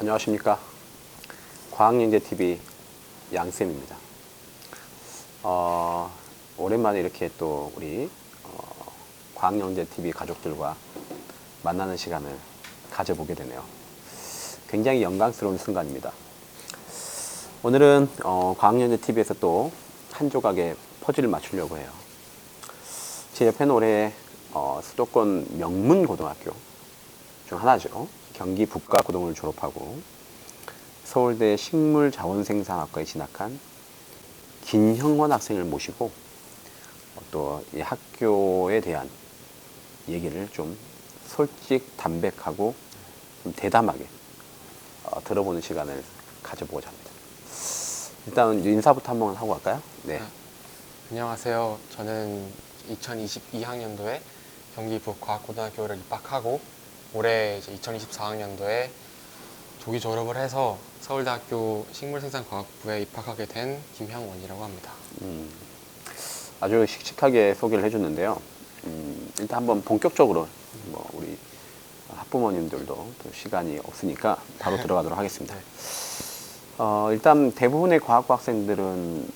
안녕하십니까. 과학영재TV 양쌤입니다. 오랜만에 이렇게 또 우리 과학영재TV 가족들과 만나는 시간을 가져보게 되네요. 굉장히 영광스러운 순간입니다. 오늘은 과학영재TV에서 또 한 조각의 퍼즐을 맞추려고 해요. 제 옆에는 올해 수도권 명문고등학교 중 하나죠. 경기 북가고등을 졸업하고 서울대 식물자원생산학과에 진학한 김형원 학생을 모시고 또 이 학교에 대한 얘기를 좀 솔직 담백하고 좀 대담하게 들어보는 시간을 가져보고자 합니다. 일단 인사부터 한번 하고 갈까요? 네. 안녕하세요. 저는 2022학년도에 경기 북과학고등학교를 입학하고 올해 이제 2024학년도에 조기 졸업을 해서 서울대학교 식물생산과학부에 입학하게 된 김형원이라고 합니다. 아주 씩씩하게 소개를 해줬는데요. 일단 한번 본격적으로 우리 학부모님들도 또 시간이 없으니까 바로 들어가도록 하겠습니다. 일단 대부분의 과학부 학생들은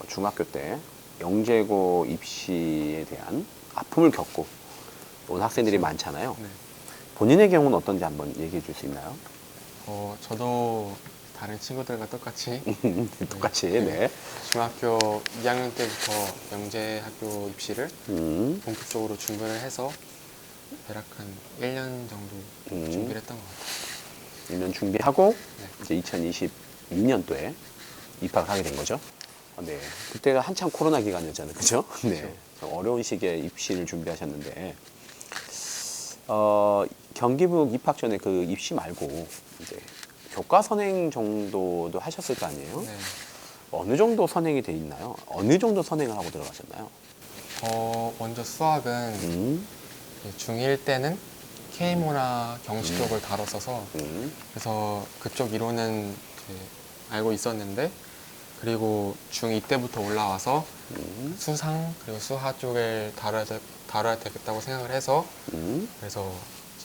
중학교 때 영재고 입시에 대한 아픔을 겪고 온 학생들이 많잖아요. 네. 본인의 경우는 어떤지 한번 얘기해 줄 수 있나요? 저도 다른 친구들과 똑같이 똑같이, 네. 중학교 2학년 때부터 영재학교 입시를 본격적으로 준비를 해서 대략 한 1년 정도 준비를 했던 것 같아요. 1년 준비하고 네. 이제 2022년도에 입학을 하게 된 거죠. 네. 그때가 한참 코로나 기간이었잖아요. 그죠? 네. 어려운 시기에 입시를 준비하셨는데, 경기북 입학 전에 그 입시 말고 이제 교과 선행 정도도 하셨을 거 아니에요? 네. 어느 정도 선행이 돼 있나요? 어느 정도 선행을 하고 들어가셨나요? 먼저 수학은 중1 때는 K모나 경시 쪽을 다뤘어서 그래서 그쪽 이론은 이제 알고 있었는데, 그리고 중2 때부터 올라와서 수상 그리고 수화 쪽을 다뤄야 되겠다고 생각을 해서 그래서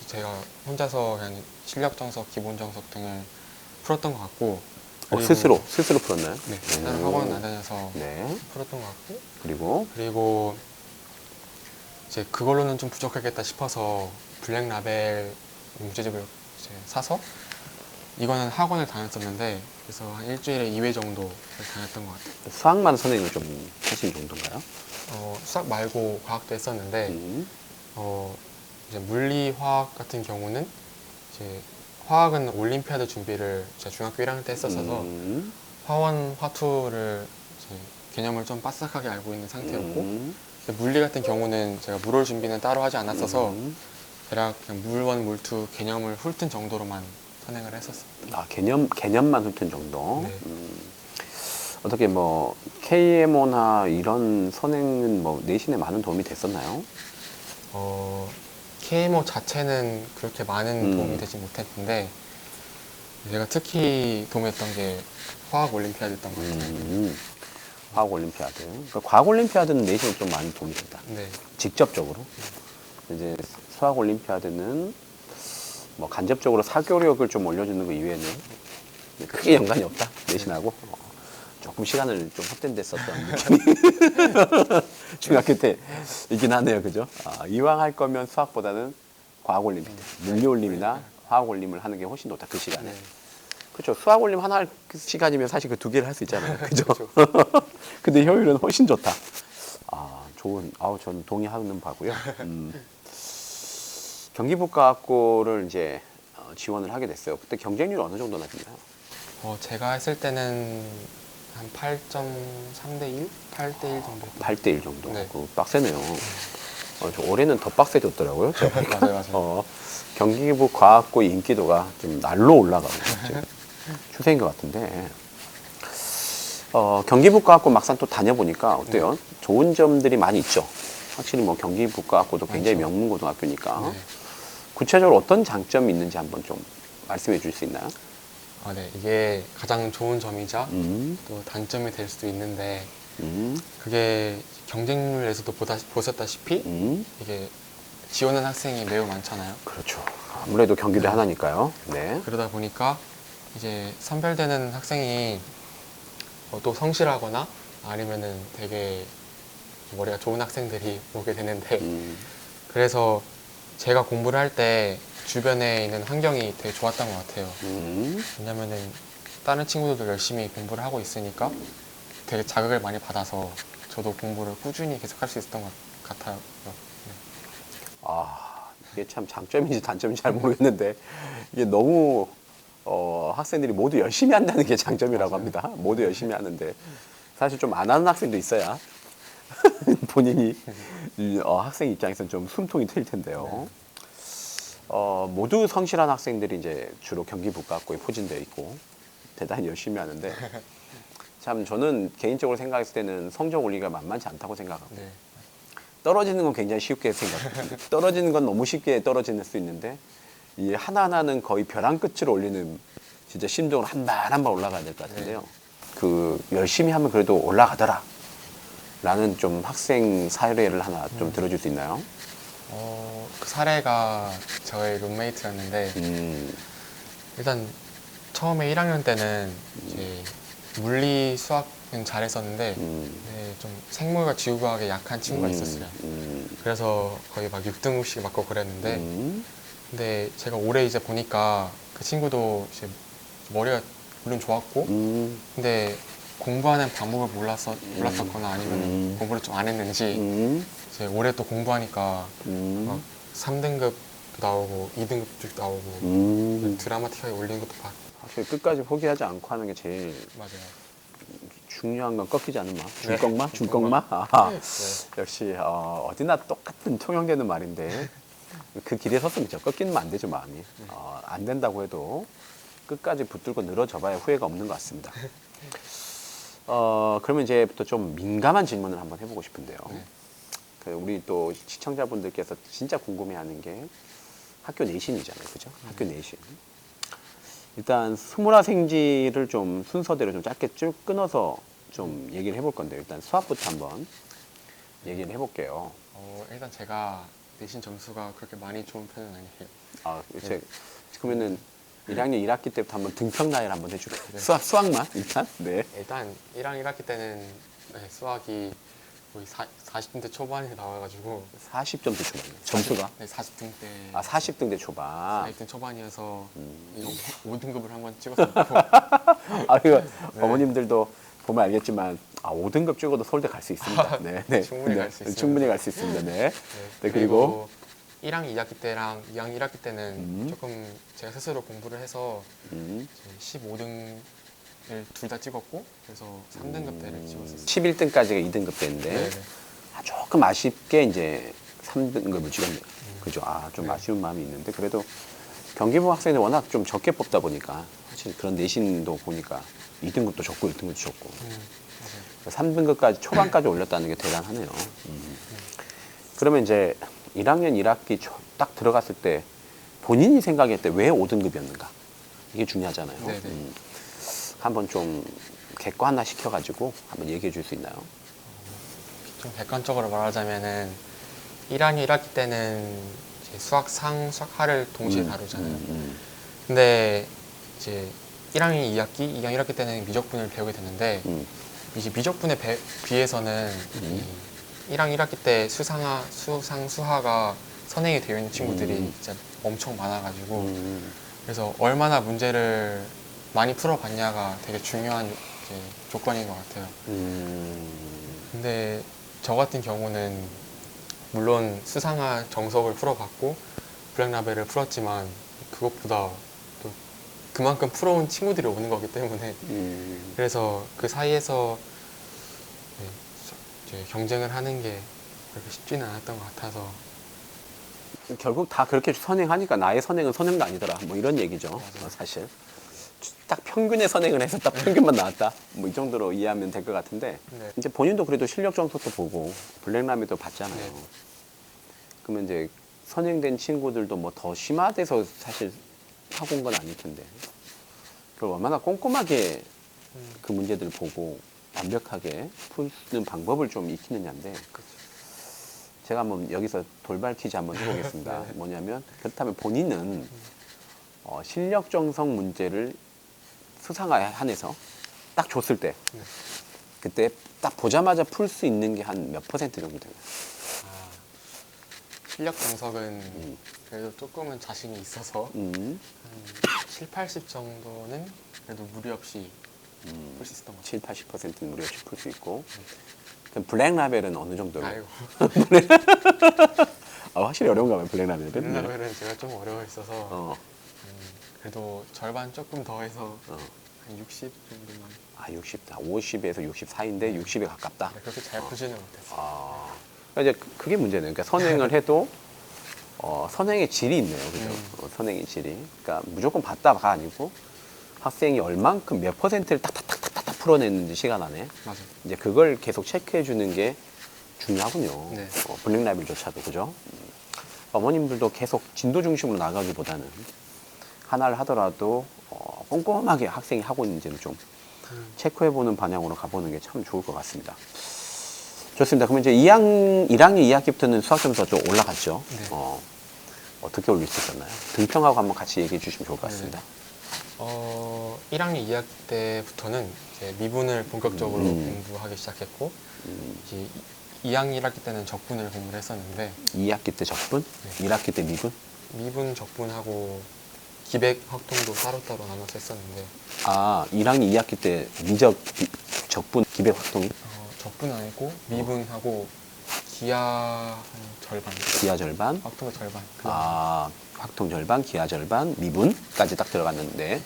제가 혼자서 그냥 실력 정석, 기본 정석 등을 풀었던 것 같고, 스스로 풀었나요? 네, 따로 학원 안 다녀서 네. 풀었던 것 같고, 그리고 이제 그걸로는 좀 부족하겠다 싶어서 블랙 라벨 문제집을 이제 사서 이거는 학원을 다녔었는데, 그래서 한 일주일에 2회 정도 다녔던 것 같아요. 수학만 선행을 좀 하신 정도인가요? 수학 말고 과학도 했었는데 이제 물리, 화학 같은 경우는 이제 화학은 올림피아드 준비를 제가 중학교 1학년 때 했었어서 화원, 화투를 이제 개념을 좀 빠삭하게 알고 있는 상태였고, 물리 같은 경우는 제가 물올 준비는 따로 하지 않았어서 대략 그냥 물원, 물투 개념을 훑은 정도로만 선행을 했었습니다. 개념만 훑은 정도? 네. 어떻게 KMO나 이런 선행은 내신에 많은 도움이 됐었나요? KMO 자체는 그렇게 많은 도움이 되지 못했는데, 제가 특히 도움했던 게 화학 올림피아드였던 것 같아요. 화학 올림피아드. 그러니까 과학 올림피아드는 내신에 좀 많이 도움이 된다. 네. 직접적으로. 이제 수학 올림피아드는 간접적으로 사교력을 좀 올려주는 거 이외에는 크게 연관이 없다. 내신하고. 조금 시간을 좀 헛된댔었던 느낌이 중학교 때이긴 하네요. 그죠? 이왕 할 거면 수학보다는 과학 올림피아드, 물리 올림이나 화학 올림을 하는 게 훨씬 좋다. 그 시간에. 그렇죠. 수학 올림 하나 할 시간이면 사실 그 두 개를 할 수 있잖아요. 그죠? 근데 효율은 훨씬 좋다. 저는 동의하는 바고요. 경기북과학고를 이제 지원을 하게 됐어요. 그때 경쟁률이 어느 정도 나셨나요? 제가 했을 때는 한 8.3대 1? 8대 1 정도. 8대 1 정도. 네. 빡세네요. 저 올해는 더 빡세졌더라고요. 맞아요. 경기북 과학고 인기도가 좀 날로 올라가고 있는 추세인 것 같은데, 경기북 과학고 막상 또 다녀보니까 어때요? 좋은 점들이 많이 있죠. 확실히 경기북 과학고도 굉장히 명문고등학교니까. 네. 구체적으로 어떤 장점이 있는지 한번 좀 말씀해 주실 수 있나요? 네. 이게 가장 좋은 점이자 또 단점이 될 수도 있는데, 그게 경쟁률에서도 보셨다시피 이게 지원하는 학생이 매우 많잖아요. 그렇죠. 아무래도 경기도 하나니까요. 네. 그러다 보니까 이제 선별되는 학생이 또 성실하거나 아니면은 되게 머리가 좋은 학생들이 오게 되는데 그래서 제가 공부를 할 때 주변에 있는 환경이 되게 좋았던 것 같아요. 왜냐면은 다른 친구들도 열심히 공부를 하고 있으니까 되게 자극을 많이 받아서 저도 공부를 꾸준히 계속 할 수 있었던 것 같아요. 네. 아, 이게 참 장점인지 단점인지 잘 모르겠는데 이게 너무 학생들이 모두 열심히 한다는 게 장점이라고 맞아요. 합니다. 모두 열심히 하는데 사실 좀 안 하는 학생도 있어야 본인이 학생 입장에서는 좀 숨통이 트일 텐데요. 모두 성실한 학생들이 이제 주로 경기 북가학고에 포진되어 있고 대단히 열심히 하는데 참 저는 개인적으로 생각했을 때는 성적 올리기가 만만치 않다고 생각하고 네. 떨어지는 건 굉장히 쉽게 생각해요. 떨어지는 건 너무 쉽게 떨어질 수 있는데 이 하나하나는 거의 벼랑 끝을 올리는 진짜 심적으로 한 발 한 발 올라가야 될 것 같은데요. 그 열심히 하면 그래도 올라가더라 라는 좀 학생 사례를 하나 좀 들어줄 수 있나요? 그 사례가 저의 룸메이트였는데 일단 처음에 1학년 때는 이제 물리 수학은 잘했었는데 네, 좀 생물과 지구과학에 약한 친구가 있었어요. 그래서 거의 막 6등급씩 맞고 그랬는데 근데 제가 올해 이제 보니까 그 친구도 이제 머리가 물론 좋았고 근데 공부하는 방법을 몰랐었거나 아니면 공부를 좀 안 했는지 이제 올해 또 공부하니까 막 3등급 나오고 2등급도 나오고 드라마틱하게 올리는 것도 사실 끝까지 포기하지 않고 하는 게 제일 맞아요. 중요한 건 꺾이지 않는 맛. 네. 줄꺽마? 아하. 네. 역시 어디나 똑같은 통용되는 말인데 그 길에 섰으면 저 꺾이면 안 되죠 마음이. 안 된다고 해도 끝까지 붙들고 늘어져 봐야 후회가 없는 것 같습니다. 그러면 이제부터 좀 민감한 질문을 한번 해보고 싶은데요. 네. 그 우리 또 시청자분들께서 진짜 궁금해하는 게 학교 내신이잖아요, 그죠? 학교 내신. 일단 스물화생지를 좀 순서대로 좀 짧게 쭉 끊어서 좀 얘기를 해볼 건데요. 일단 수학부터 한번 얘기를 해볼게요. 일단 제가 내신 점수가 그렇게 많이 좋은 편은 아니에요. 그러면은 1학년 1학기 때부터 한번 등평 나열 한번 해줄까요? 네. 수학만 일단? 네. 일단 1학년 1학기 때는 수학이 거의 40등대 초반에 나와가지고 40점대 초반이요. 점수가? 네, 40등대 40등대 초반. 40등 초반이어서 5등급을 한번 찍었었고 이거 어머님들도 보면 알겠지만 5등급 찍어도 서울대 갈 수 있습니다. 네. 충분히 갈수 있어요. 충분히 갈 수 있습니다. 네. 네, 그리고 1학년 2학기 때랑 2학년 1학기 때는 조금 제가 스스로 공부를 해서 15등을 둘 다 찍었고 그래서 3등급 대를 찍었었어요. 11등까지가 2등급 때인데 네, 네. 조금 아쉽게 이제 3등급을 찍었네요. 그죠? 좀 네. 아쉬운 마음이 있는데 그래도 경기부 학생들 워낙 좀 적게 뽑다 보니까 사실 그런 내신도 보니까 2등급도 적고 1등급도 적고 맞아요. 3등급까지 초반까지 올렸다는 게 대단하네요. 그러면 이제 1학년 1학기 딱 들어갔을 때 본인이 생각했을 때 왜 5등급이었는가? 이게 중요하잖아요. 네, 네. 한번 좀 객관화 시켜가지고 한번 얘기해 줄 수 있나요? 좀 객관적으로 말하자면은 1학년 1학기 때는 이제 수학상, 수학하를 동시에 다루잖아요. 근데 이제 1학년 2학기, 2학년 1학기 때는 미적분을 배우게 되는데 이제 미적분에 비해서는 이 1학년 1학기 때 수상, 수하가 선행이 되어 있는 친구들이 진짜 엄청 많아가지고 그래서 얼마나 문제를 많이 풀어봤냐가 되게 중요한 이제 조건인 것 같아요. 근데 저 같은 경우는 물론 수상화 정석을 풀어봤고 블랙라벨을 풀었지만 그것보다 또 그만큼 풀어온 친구들이 오는 거기 때문에 그래서 그 사이에서 이제 경쟁을 하는 게 그렇게 쉽지는 않았던 것 같아서 결국 다 그렇게 선행하니까 나의 선행은 선행도 아니더라. 뭐 이런 얘기죠. 사실. 딱 평균의 선행을 해서 딱 평균만 나왔다. 뭐 이 정도로 이해하면 될 것 같은데 네. 이제 본인도 그래도 실력 정석도 보고 블랙라미도 봤잖아요. 네. 그러면 이제 선행된 친구들도 뭐 더 심화돼서 사실 하고 온 건 아닐 텐데 그걸 얼마나 꼼꼼하게 그 문제들을 보고 완벽하게 푸는 방법을 좀 익히느냐인데 제가 한번 여기서 돌발 퀴즈 한번 해보겠습니다. 네. 뭐냐면 그렇다면 본인은 실력 정석 문제를 수상화에 한해서 딱 줬을 때 네. 그때 딱 보자마자 풀 수 있는 게 한 몇 퍼센트 정도 되나요? 아, 실력 분석은 그래도 조금은 자신이 있어서 음, 한 7, 80 정도는 그래도 무리 없이 풀 수 있었던 것 7, 80%는 무리 없이 풀 수 있고 그럼 블랙 라벨은 어느 정도로? 같아요. 아, 확실히 어려운가 봐요, 블랙 라벨은. 네. 블랙라벨은 제가 좀 어려워 있어서 어, 그래도 절반 조금 더해서 어. 한 60 정도만. 아, 60다. 50에서 60 사이인데 60에 가깝다. 그렇게 잘 풀지는 못했어요. 아, 그러니까 이제 그게 문제네요. 그러니까 선행을 해도 선행의 질이 있네요, 그죠? 선행의 질이. 그러니까 무조건 봤다가 아니고 학생이 얼만큼 몇 퍼센트를 탁탁탁탁탁 풀어냈는지 시간 안에 맞아요. 이제 그걸 계속 체크해 주는 게 중요하군요. 네. 블랙 라벨조차도 그죠? 어머님들도 계속 진도 중심으로 나가기보다는 하나를 하더라도 꼼꼼하게 학생이 하고 있는지를 좀 체크해보는 방향으로 가보는 게 참 좋을 것 같습니다. 좋습니다. 그러면 이제 1학년 2학기부터는 수학 점수가 좀 올라갔죠. 네. 어떻게 올릴 수 있었나요? 등평하고 한번 같이 얘기해 주시면 좋을 것 같습니다. 1학년 2학기 때부터는 이제 미분을 본격적으로 공부하기 시작했고 이제 2학년 1학기 때는 적분을 공부를 했었는데 2학기 때 적분, 네. 1학기 때 미분. 미분 적분하고 기백 확통도 따로따로 나눠서 했었는데 1학년 2학기 때 적분, 기백 활동이 적분 아니고 미분하고 기하 한 절반, 기하 절반, 확통도 절반. 확통 절반, 기하 절반, 미분까지 딱 들어갔는데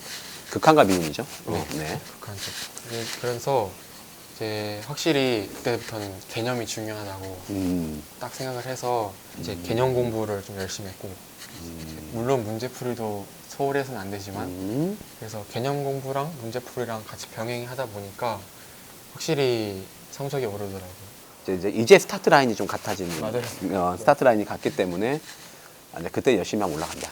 극한과 미분이죠. 네. 네. 극한 쪽. 그래서 이제 확실히 그때부터는 개념이 중요하다고 딱 생각을 해서 이제 개념 공부를 좀 열심히 했고 물론 문제풀이도 소홀해서는 안 되지만 그래서 개념 공부랑 문제풀이랑 같이 병행하다 보니까 확실히 성적이 오르더라고요. 이제 스타트 라인이 좀 같아지는 맞아요. 스타트 라인이 같기 때문에 이제 그때 열심히 하면 올라간다.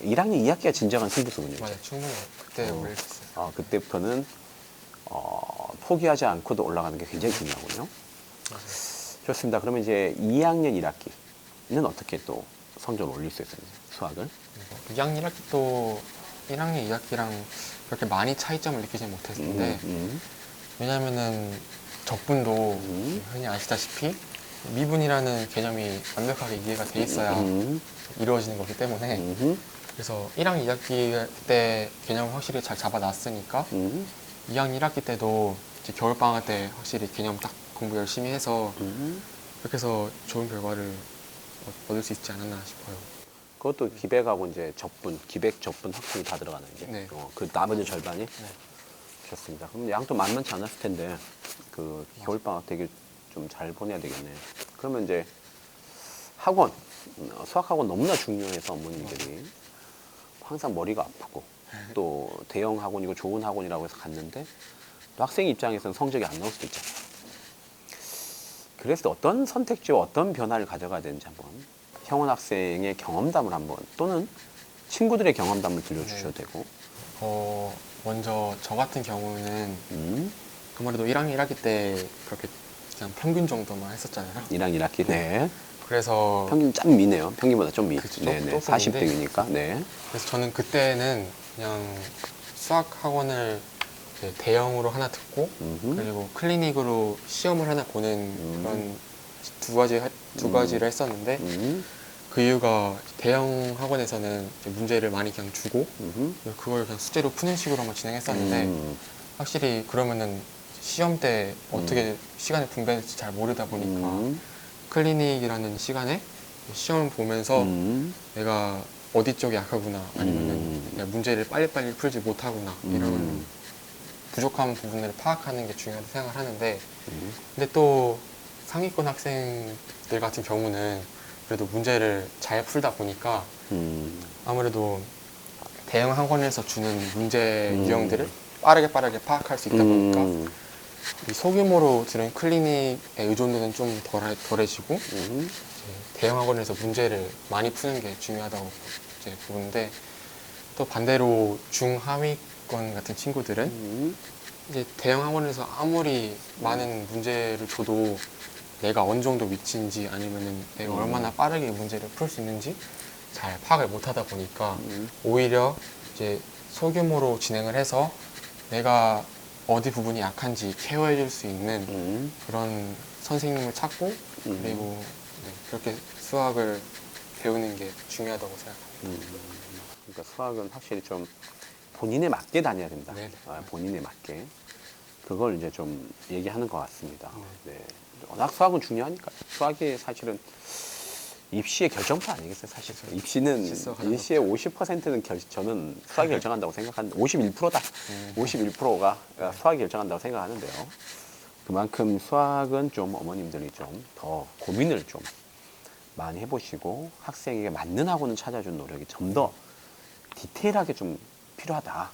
1학년 2학기가 진정한 승부수군요. 맞아요. 충분히 그때 올릴 수 있어요. 그때부터는 포기하지 않고도 올라가는 게 굉장히 중요하군요. 맞아요. 좋습니다. 그러면 이제 2학년 1학기는 어떻게 또 성적을 올릴 수 있었나요? 수학을? 2학년 1학기 또 1학년 2학기랑 그렇게 많이 차이점을 느끼지 못했는데 왜냐면은 적분도 흔히 아시다시피 미분이라는 개념이 완벽하게 이해가 돼 있어야 이루어지는 거기 때문에 그래서 1학년 2학기 때 개념을 확실히 잘 잡아놨으니까 2학년 1학기 때도 이제 겨울방학 때 확실히 개념 딱 공부 열심히 해서 그렇게 해서 좋은 결과를 얻을 수 있지 않았나 싶어요. 그것도 기백하고 이제 적분, 기백, 적분, 확통이 다 들어가는 게. 네. 그 나머지 절반이? 좋습니다. 그럼 양도 만만치 않았을 텐데, 그 겨울방학 되게 좀 잘 보내야 되겠네요. 그러면 이제 학원, 수학학원 너무나 중요해서 어머님들이 항상 머리가 아프고 또 대형 학원이고 좋은 학원이라고 해서 갔는데 또 학생 입장에서는 성적이 안 나올 수도 있잖아요. 그래서 어떤 선택지와 어떤 변화를 가져가야 되는지 한번 형원 학생의 경험담을 한번 또는 친구들의 경험담을 들려주셔도 되고 먼저 저 같은 경우는 아무래도 1학년 1학기 때 그렇게 그냥 평균 정도만 했었잖아요. 1학년 1학기 네. 그래서 평균 좀 미네요. 평균보다 좀 미. 그쵸, 네네. 조금인데. 40등이니까. 네. 그래서 저는 그때는 그냥 수학 학원을 이제 대형으로 하나 듣고 그리고 클리닉으로 시험을 하나 보는 그런 두 가지를 했었는데 그 이유가 대형 학원에서는 이제 문제를 많이 그냥 주고 그걸 그냥 숙제로 푸는 식으로 한번 진행했었는데 확실히 그러면은 시험 때 어떻게 시간을 분배할지 잘 모르다 보니까 클리닉이라는 시간에 시험을 보면서 내가 어디 쪽이 약하구나 아니면은 내가 문제를 빨리빨리 풀지 못하구나 이런 부족한 부분을 파악하는 게 중요하다고 생각을 하는데 근데 또 상위권 학생들 같은 경우는 그래도 문제를 잘 풀다 보니까 아무래도 대형 학원에서 주는 문제 유형들을 빠르게 파악할 수 있다 보니까 이 소규모로 들은 클리닉의 의존도는 좀 덜해지고 이제 대형 학원에서 문제를 많이 푸는 게 중요하다고 이제 보는데 또 반대로 중하위권 같은 친구들은 이제 대형 학원에서 아무리 많은 문제를 줘도 내가 어느 정도 위치인지 아니면은 내가 얼마나 빠르게 문제를 풀 수 있는지 잘 파악을 못 하다 보니까 오히려 이제 소규모로 진행을 해서 내가 어디 부분이 약한지 케어해 줄 수 있는 음. 그런 선생님을 찾고 그리고 네, 그렇게 수학을 배우는 게 중요하다고 생각합니다. 그러니까 수학은 확실히 좀 본인에 맞게 다녀야 된다. 네네. 본인에 맞게. 그걸 이제 좀 얘기하는 것 같습니다. 네. 워낙 수학은 중요하니까. 수학이 사실은 입시의 결정판 아니겠어요, 사실. 입시는, 실수가 입시의 50%는 저는 수학이 결정한다고 생각하는데, 51%다. 51%가 수학이 결정한다고 생각하는데요. 그만큼 수학은 좀 어머님들이 좀 더 고민을 좀 많이 해보시고 학생에게 맞는 학원을 찾아준 노력이 좀 더 디테일하게 좀 필요하다.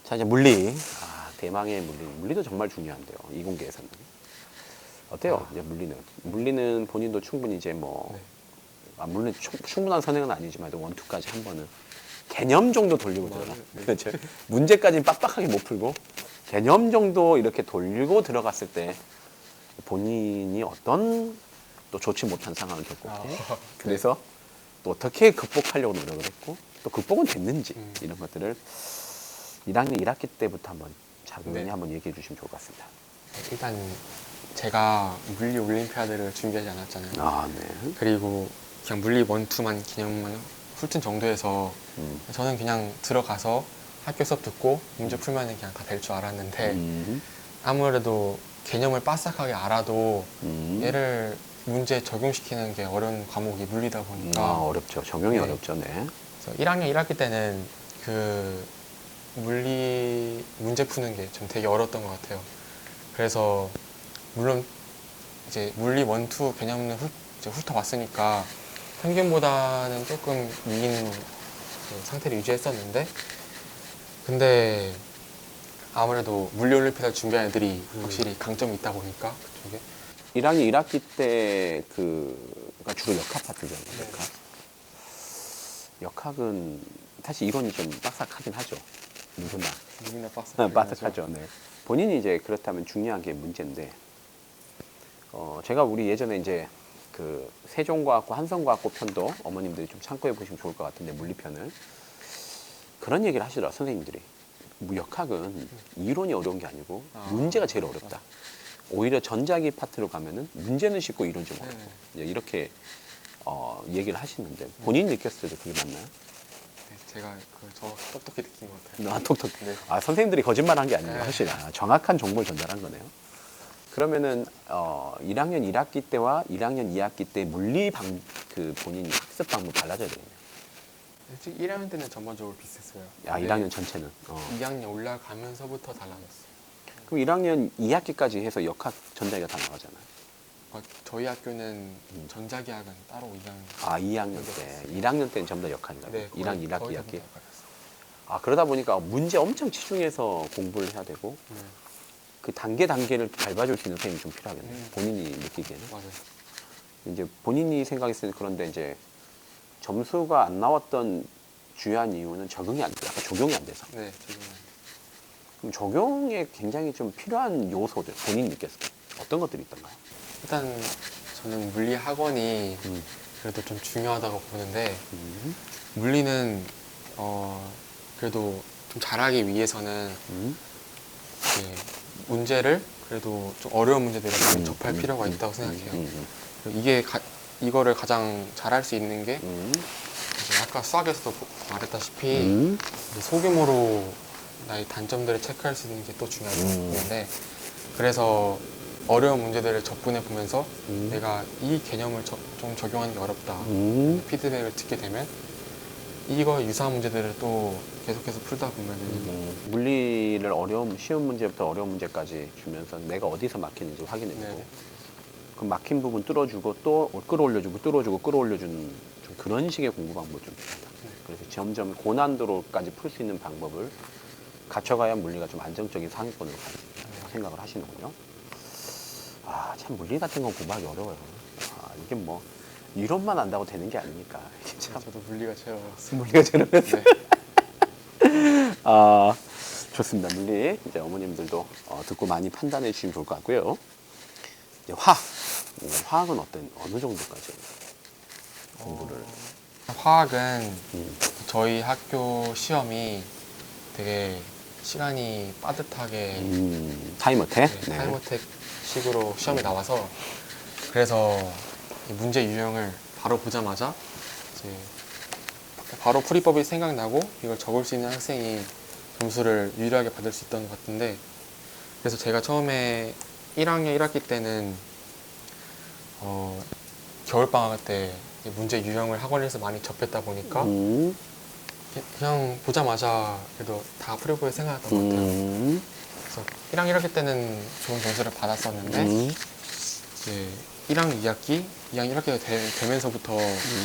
자, 이제 물리. 대망의 물리. 물리도 정말 중요한데요. 이공계에서는. 어때요? 이제 물리는. 물리는 본인도 충분히 이제 뭐, 네. 물론 충분한 선행은 아니지만 원투까지 한 번은 개념 정도 돌리고 들어가. 그렇죠. 문제까지는 빡빡하게 못 풀고 개념 정도 이렇게 돌리고 들어갔을 때 본인이 어떤 또 좋지 못한 상황을 겪었고 그래서 또 어떻게 극복하려고 노력을 했고 또 극복은 됐는지 이런 것들을 1학년 1학기 때부터 한번 자세히 네. 한번 얘기해 주시면 좋을 것 같습니다. 일단 제가 물리 올림피아드를 준비하지 않았잖아요. 네. 그리고 그냥 물리 원투만 개념만 훑은 정도에서 저는 그냥 들어가서 학교 수업 듣고 문제 풀면 그냥 다 될 줄 알았는데 아무래도 개념을 빠삭하게 알아도 얘를 문제에 적용시키는 게 어려운 과목이 물리다 보니까 어렵죠. 적용이 네. 어렵죠. 네. 그래서 1학년 1학기 때는 그 물리 문제 푸는 게 좀 되게 어려웠던 것 같아요. 그래서 물론 이제 물리 원투 개념을 이제 훑어봤으니까 평균보다는 조금 위인 그 상태를 유지했었는데 근데 아무래도 물리 올림피아드 준비하는 애들이 확실히 강점이 있다 보니까 그쪽에 1학년 1학기 때 그가 주로 역학 파트잖아요. 네. 역학은 사실 이론이 좀 빡빡하긴 하죠. 누구나. 누구나 빡세. 빡빡하죠. 네. 본인이 이제 그렇다면 중요한 게 문제인데, 제가 우리 예전에 이제 그 세종과학고, 한성과학고 편도 어머님들이 좀 참고해 보시면 좋을 것 같은데, 물리편을. 그런 얘기를 하시더라, 선생님들이. 역학은 이론이 어려운 게 아니고, 문제가 제일 어렵다. 오히려 전자기 파트로 가면은 문제는 쉽고 이론 좀 어렵고. 이제 이렇게 얘기를 하시는데, 본인이 느꼈을 때도 그게 맞나요? 네, 제가 저 똑똑히 느낀 것 같아요. 톡톡. 네. 선생님들이 거짓말 한 게 아니에요. 네. 확실히. 정확한 정보를 전달한 거네요. 그러면은, 1학년 1학기 때와 1학년 2학기 때 그 본인 학습 방법 달라져야 되겠네요. 솔직히 1학년 때는 전반적으로 비슷했어요. 1학년 전체는. 2학년 올라가면서부터 달라졌어요. 그럼 1학년 2학기까지 해서 역학 전자기가 다 나가잖아요. 저희 학교는 전자기학은 따로 2학년. 2학년 때. 1학년 때는 전부 다 역학인가요? 네, 1학년 1학기, 거의 2학기. 전부 다 그러다 보니까 문제 엄청 치중해서 공부를 해야 되고, 네, 그 단계를 밟아줄 수 있는 선생님이 좀 필요하겠네요. 본인이 느끼기에는. 맞아요. 이제 본인이 생각했을 때 그런데 이제 점수가 안 나왔던 주요한 이유는 적응이 안 돼. 약간 적용이 안 돼서. 네, 지금 그럼 적용에 굉장히 좀 필요한 요소들, 본인이 느꼈을 때 어떤 것들이 있던가요? 일단 저는 물리 학원이 그래도 좀 중요하다고 보는데 물리는 그래도 좀 잘하기 위해서는 이렇게 문제를 그래도 좀 어려운 문제들을 많이 접할 필요가 있다고 생각해요. 그리고 이거를 가장 잘할 수 있는 게 이제 아까 수학에서도 말했다시피 이제 소규모로 나의 단점들을 체크할 수 있는 게 또 중요하다고 보는데 그래서 어려운 문제들을 접근해 보면서 내가 이 개념을 좀 적용하는 게 어렵다 피드백을 듣게 되면 이거 유사한 문제들을 또 계속해서 풀다 보면 물리를 쉬운 문제부터 어려운 문제까지 주면서 내가 어디서 막히는지 확인해보고 네네. 그 막힌 부분 뚫어주고 또 끌어올려주고 뚫어주고 끌어올려주는 좀 그런 식의 공부 방법이 좀 필요하다. 그래서 점점 고난도로까지 풀 수 있는 방법을 갖춰가야 물리가 좀 안정적인 상위권으로 가는 생각을 하시는군요. 참 물리 같은 건 공부하기 어려워요. 이게 뭐 이론만 안다고 되는 게 아니니까. 이게 참 저도 물리가 제일 어려웠어요. 물리가 제일 어려웠어요. 네. 좋습니다. 물리 이제 어머님들도 듣고 많이 판단해 주시면 좋을 것 같고요. 이제 화학은 어느 정도까지 공부를? 화학은 저희 학교 시험이 되게 시간이 빠듯하게 타임어택? 네, 타임어택 식으로 시험이 나와서 그래서 이 문제 유형을 바로 보자마자 이제 바로 풀이법이 생각나고 이걸 적을 수 있는 학생이 점수를 유리하게 받을 수 있던 것 같은데 그래서 제가 처음에 1학년 1학기 때는 겨울방학 때 이 문제 유형을 학원에서 많이 접했다 보니까 그냥 보자마자 그래도 다 풀이법이 생각났던 것 같아요. 그래서 1학년 1학기 때는 좋은 점수를 받았었는데 이제 1학년 2학기, 2학년 1학기가 되면서부터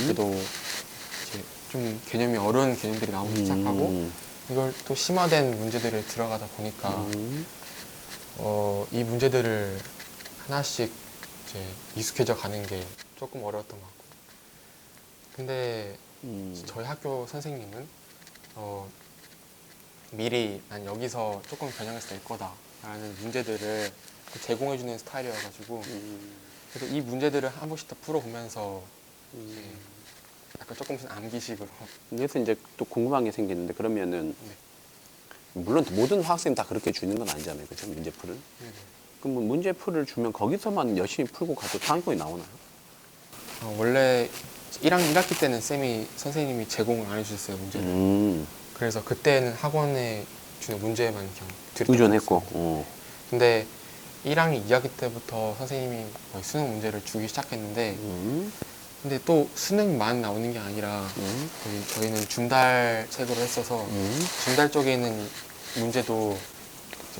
그래도 이제 좀 개념이 어려운 개념들이 나오기 시작하고 이걸 또 심화된 문제들을 들어가다 보니까 이 문제들을 하나씩 이제 익숙해져 가는 게 조금 어려웠던 것 같고 근데 저희 학교 선생님은 미리 난 여기서 조금 변형해서 낼 거다 라는 문제들을 제공해주는 스타일이어가지고 그래서 이 문제들을 한 번씩 더 풀어보면서 이제 약간 조금씩 암기식으로 그래서 이제 또 궁금한 게 생기는데 그러면은 네. 물론 모든 학생이 다 그렇게 주는 건 아니잖아요, 그렇죠? 문제풀을. 네네. 그럼 뭐 문제풀을 주면 거기서만 열심히 풀고 가도 상위권이 나오나요? 원래 1학년 1학기 때는 선생님이 제공을 안 해주셨어요 문제를. 그래서 그때는 학원에 주는 문제만 그냥 드렸던 의존했고. 거였어요. 근데 1학년 2학기 때부터 선생님이 거의 수능 문제를 주기 시작했는데 근데 또 수능만 나오는 게 아니라 저희는 중달 책으로 했어서 중달 쪽에 있는 문제도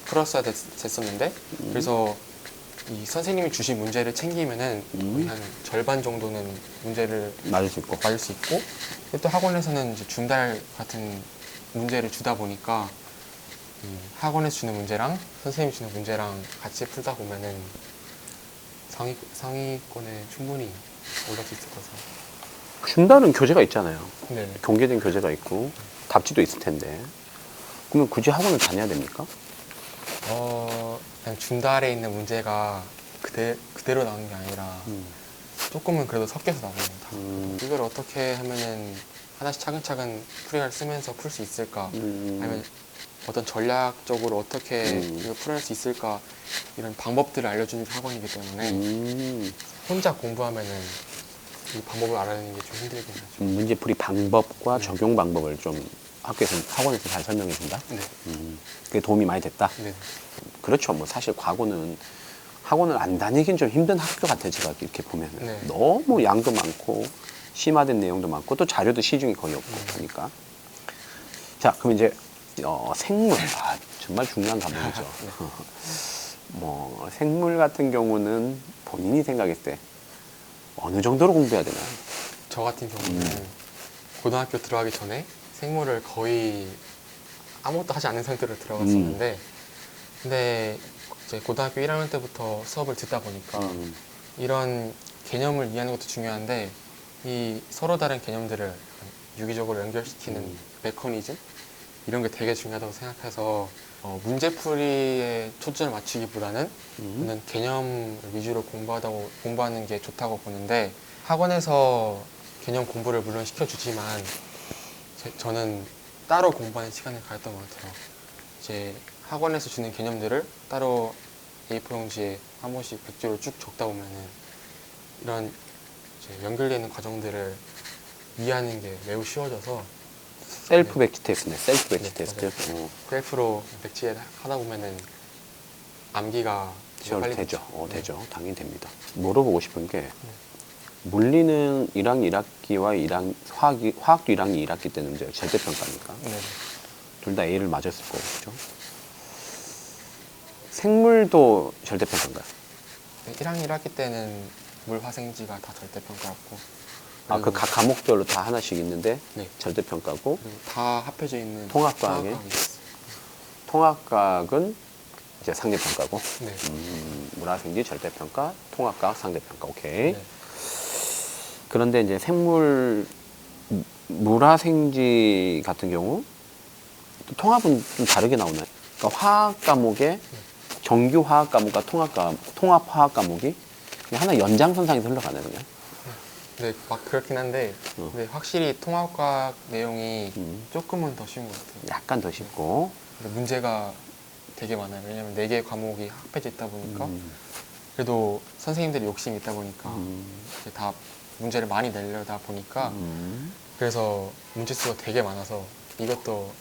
풀었어야 됐었는데 그래서 이 선생님이 주신 문제를 챙기면은 거의 한 절반 정도는 문제를 맞을 수 있고. 맞을 수 있고 또 학원에서는 이제 중달 같은 문제를 주다 보니까 학원에서 주는 문제랑 선생님이 주는 문제랑 같이 풀다 보면은 상위권에 충분히 올라갈 수 있을 것 같아요. 중달은 교재가 있잖아요. 네. 공개된 교재가 있고 답지도 있을 텐데. 그러면 굳이 학원을 다녀야 됩니까? 그냥 중달에 있는 문제가 그대로 나오는 게 아니라 조금은 그래도 섞여서 나옵니다. 이걸 어떻게 하면은 하나씩 차근차근 풀이를 쓰면서 풀 수 있을까? 아니면 어떤 전략적으로 어떻게 이걸 풀어낼 수 있을까? 이런 방법들을 알려주는 게 학원이기 때문에 혼자 공부하면은 이 방법을 알아내는 게 좀 힘들긴 하죠. 문제풀이 방법과 적용 방법을 좀 학원에서 잘 설명해 준다? 네. 그게 도움이 많이 됐다? 네. 그렇죠. 뭐 사실 과거는 학원을 안 다니긴 좀 힘든 학교 같아요. 제가 이렇게 보면 네. 너무 양도 많고 심화된 내용도 많고 또 자료도 시중에 거의 없고 하니까. 자, 그럼 이제 생물. 정말 중요한 과목이죠. 뭐 생물 같은 경우는 본인이 생각했을 때 어느 정도로 공부해야 되나요? 저 같은 경우는 고등학교 들어가기 전에 생물을 거의 아무것도 하지 않는 상태로 들어갔었는데 근데 이제 고등학교 1학년 때부터 수업을 듣다 보니까 이런 개념을 이해하는 것도 중요한데 이 서로 다른 개념들을 유기적으로 연결시키는 메커니즘 이런 게 되게 중요하다고 생각해서 문제풀이에 초점을 맞추기보다는 저는 개념 위주로 공부하는 게 좋다고 보는데 학원에서 개념 공부를 물론 시켜주지만 저는 따로 공부하는 시간을 가졌던 것 같아요. 이제 학원에서 주는 개념들을 따로 A4 용지에 한 번씩 백지로 쭉 적다 보면은 이런 이제 연결되는 과정들을 이해하는 게 매우 쉬워져서 셀프 백지 테스트네. 셀프 백지 네, 테스트. 셀프로 백지에 하다 보면은 암기가 빨리 되죠. 되죠. 당연히 됩니다. 물어보고 싶은 게 물리는 1학년 1학기와 화학도 1학년 1학기 때는 이제 절대평가니까 네. 둘 다 A를 맞았을 거고 그렇죠? 생물도 절대평가인가요? 1학년 1학기 때는 물화생지가 다 절대평가였고 그 각 과목별로 다 하나씩 있는데 네. 절대평가고 그리고 다 합해져 있는 통합과학에? 통합과학이 있어요. 통합과학은 이제 상대평가고 네. 물화생지 절대평가, 통합과학 상대평가. 오케이. 네. 그런데 이제 물화생지 같은 경우 또 통합은 좀 다르게 나오나요? 그러니까 화학 과목에 정규 화학 과목과 통합 화학 과목이 그냥 하나 연장선상에서 흘러가나요, 그냥? 네, 막 그렇긴 한데 근데 확실히 통합과학 내용이 조금은 더 쉬운 것 같아요. 약간 더 쉽고 근데 문제가 되게 많아요. 왜냐면 4개 과목이 합해져 있다 보니까 그래도 선생님들이 욕심이 있다 보니까 이제 다 문제를 많이 내려다 보니까 그래서 문제 수가 되게 많아서 이것도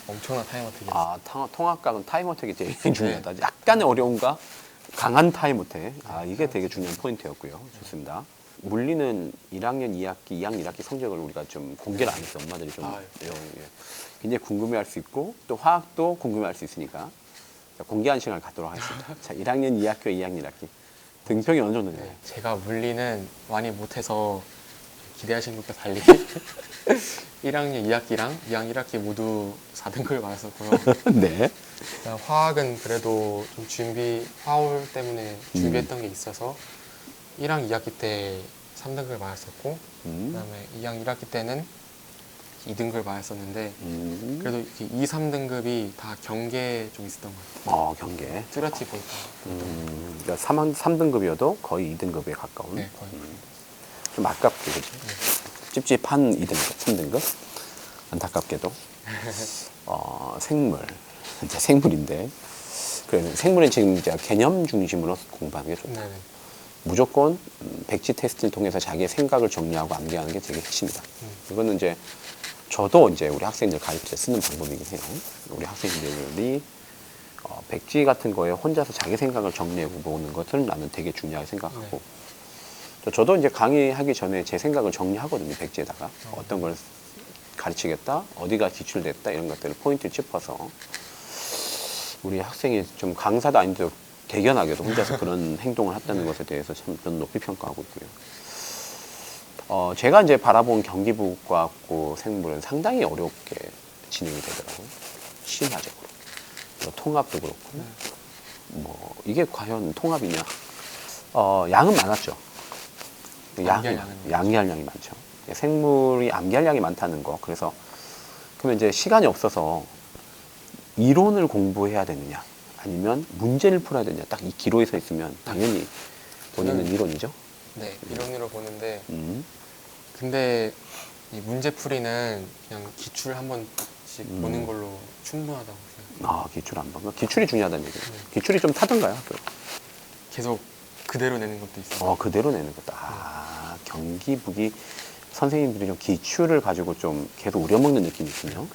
엄청난 타임어택이었어요. 아, 통합과는 타임어택이 제일 중요하다. 약간의 어려움과 강한 타임어택. 아, 이게 되게 중요한 포인트였고요. 좋습니다. 물리는 1학년 2학기, 2학년 1학기 성적을 우리가 좀 공개를 안 했어. 엄마들이 좀 예, 굉장히 궁금해할 수 있고 또 화학도 궁금해할 수 있으니까 자, 공개한 시간을 갖도록 하겠습니다. 자, 1학년 2학기, 2학년 1학기 등평이 어느 정도 되나요? 제가 물리는 많이 못해서 기대하시는 것과 달리 1학년 2학기랑 2학년 1학기 모두 4등급을 받았었고요. 네. 그다음 화학은 그래도 좀 화올 때문에 준비했던 게 있어서 1학년 2학기 때 3등급을 받았었고 그다음에 2학년 1학기 때는 2등급을 받았었는데 그래도 2, 3등급이 다 경계에 좀 있었던 것 같아요. 경계. 뚜렷이 보였다. 그러니까 3등급이어도 거의 2등급에 가까운. 네, 거의. 좀 아깝게, 그죠? 찝찝한 2등급, 3등급. 안타깝게도. 생물. 이제 생물인데. 그래, 생물은 지금 이제 개념 중심으로 공부하는 게 좋다. 네네. 무조건 백지 테스트를 통해서 자기의 생각을 정리하고 암기하는 게 되게 핵심이다. 이거는 이제 저도 이제 우리 학생들 가르칠 때 쓰는 방법이긴 해요. 우리 학생들이 백지 같은 거에 혼자서 자기 생각을 정리해 보는 것을 나는 되게 중요하게 생각하고 저도 이제 강의하기 전에 제 생각을 정리하거든요. 백지에다가 어떤 걸 가르치겠다, 어디가 기출됐다 이런 것들을 포인트를 짚어서 우리 학생이 좀 강사도 아닌데도 대견하게도 혼자서 그런 행동을 했다는 것에 대해서 참 저는 높이 평가하고 있고요. 제가 이제 바라본 경기부과학고 생물은 상당히 어렵게 진행이 되더라고요. 심화적으로. 통합도 그렇고. 이게 과연 통합이냐. 양은 많았죠. 암기할 양이 많죠. 생물이 암기할 양이 많다는 거. 그래서, 그러면 이제 시간이 없어서 이론을 공부해야 되느냐. 아니면 문제를 풀어야 되느냐. 딱 이 기로에 서 있으면 당연히 본인은 이론이죠. 네, 이론으로 보는데 근데 이 문제풀이는 그냥 기출 한 번씩 보는 걸로 충분하다고 생각해요. 기출 한 번. 기출이 중요하다는 얘기예요. 기출이 좀 타던가요? 학교? 계속 그대로 내는 것도 있어요. 그대로 내는 것도. 경기북이 선생님들이 좀 기출을 가지고 좀 계속 우려먹는 느낌이 있군요.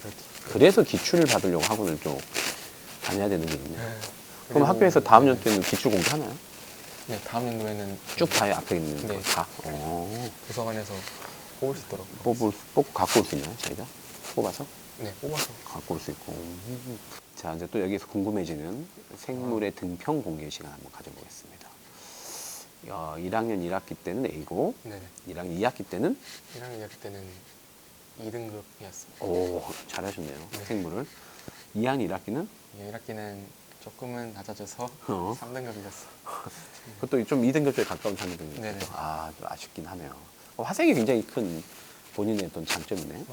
그래서 기출을 받으려고 학원을 좀 다녀야 되는 게 있네요. 그럼 학교에서 다음 연도에는 기출 공부하나요? 네, 다음 연도에는 쭉 다요, 앞에 있는 거 네. 다. 도서관에서 뽑을 수 있더라고요. 뽑고 갖고 올 수 있나요, 저희가? 뽑아서? 네, 뽑아서. 갖고 올 수 있고. 자, 이제 또 여기서 궁금해지는 생물의 등평 공개 시간 한번 가져보겠습니다. 1학년 1학기 때는 A고, 네네. 1학년 2학기 때는? 1학년 2학기 때는 2등급이었어요. 오, 잘하셨네요. 네. 생물을. 2학년 1학기는? 1학기는 조금은 낮아져서 3등급이었어요. 그것도 좀 2등급 쪽에 가까운 3등급. 네네. 좀 아쉽긴 하네요. 화생이 굉장히 큰 본인의 어떤 장점이네.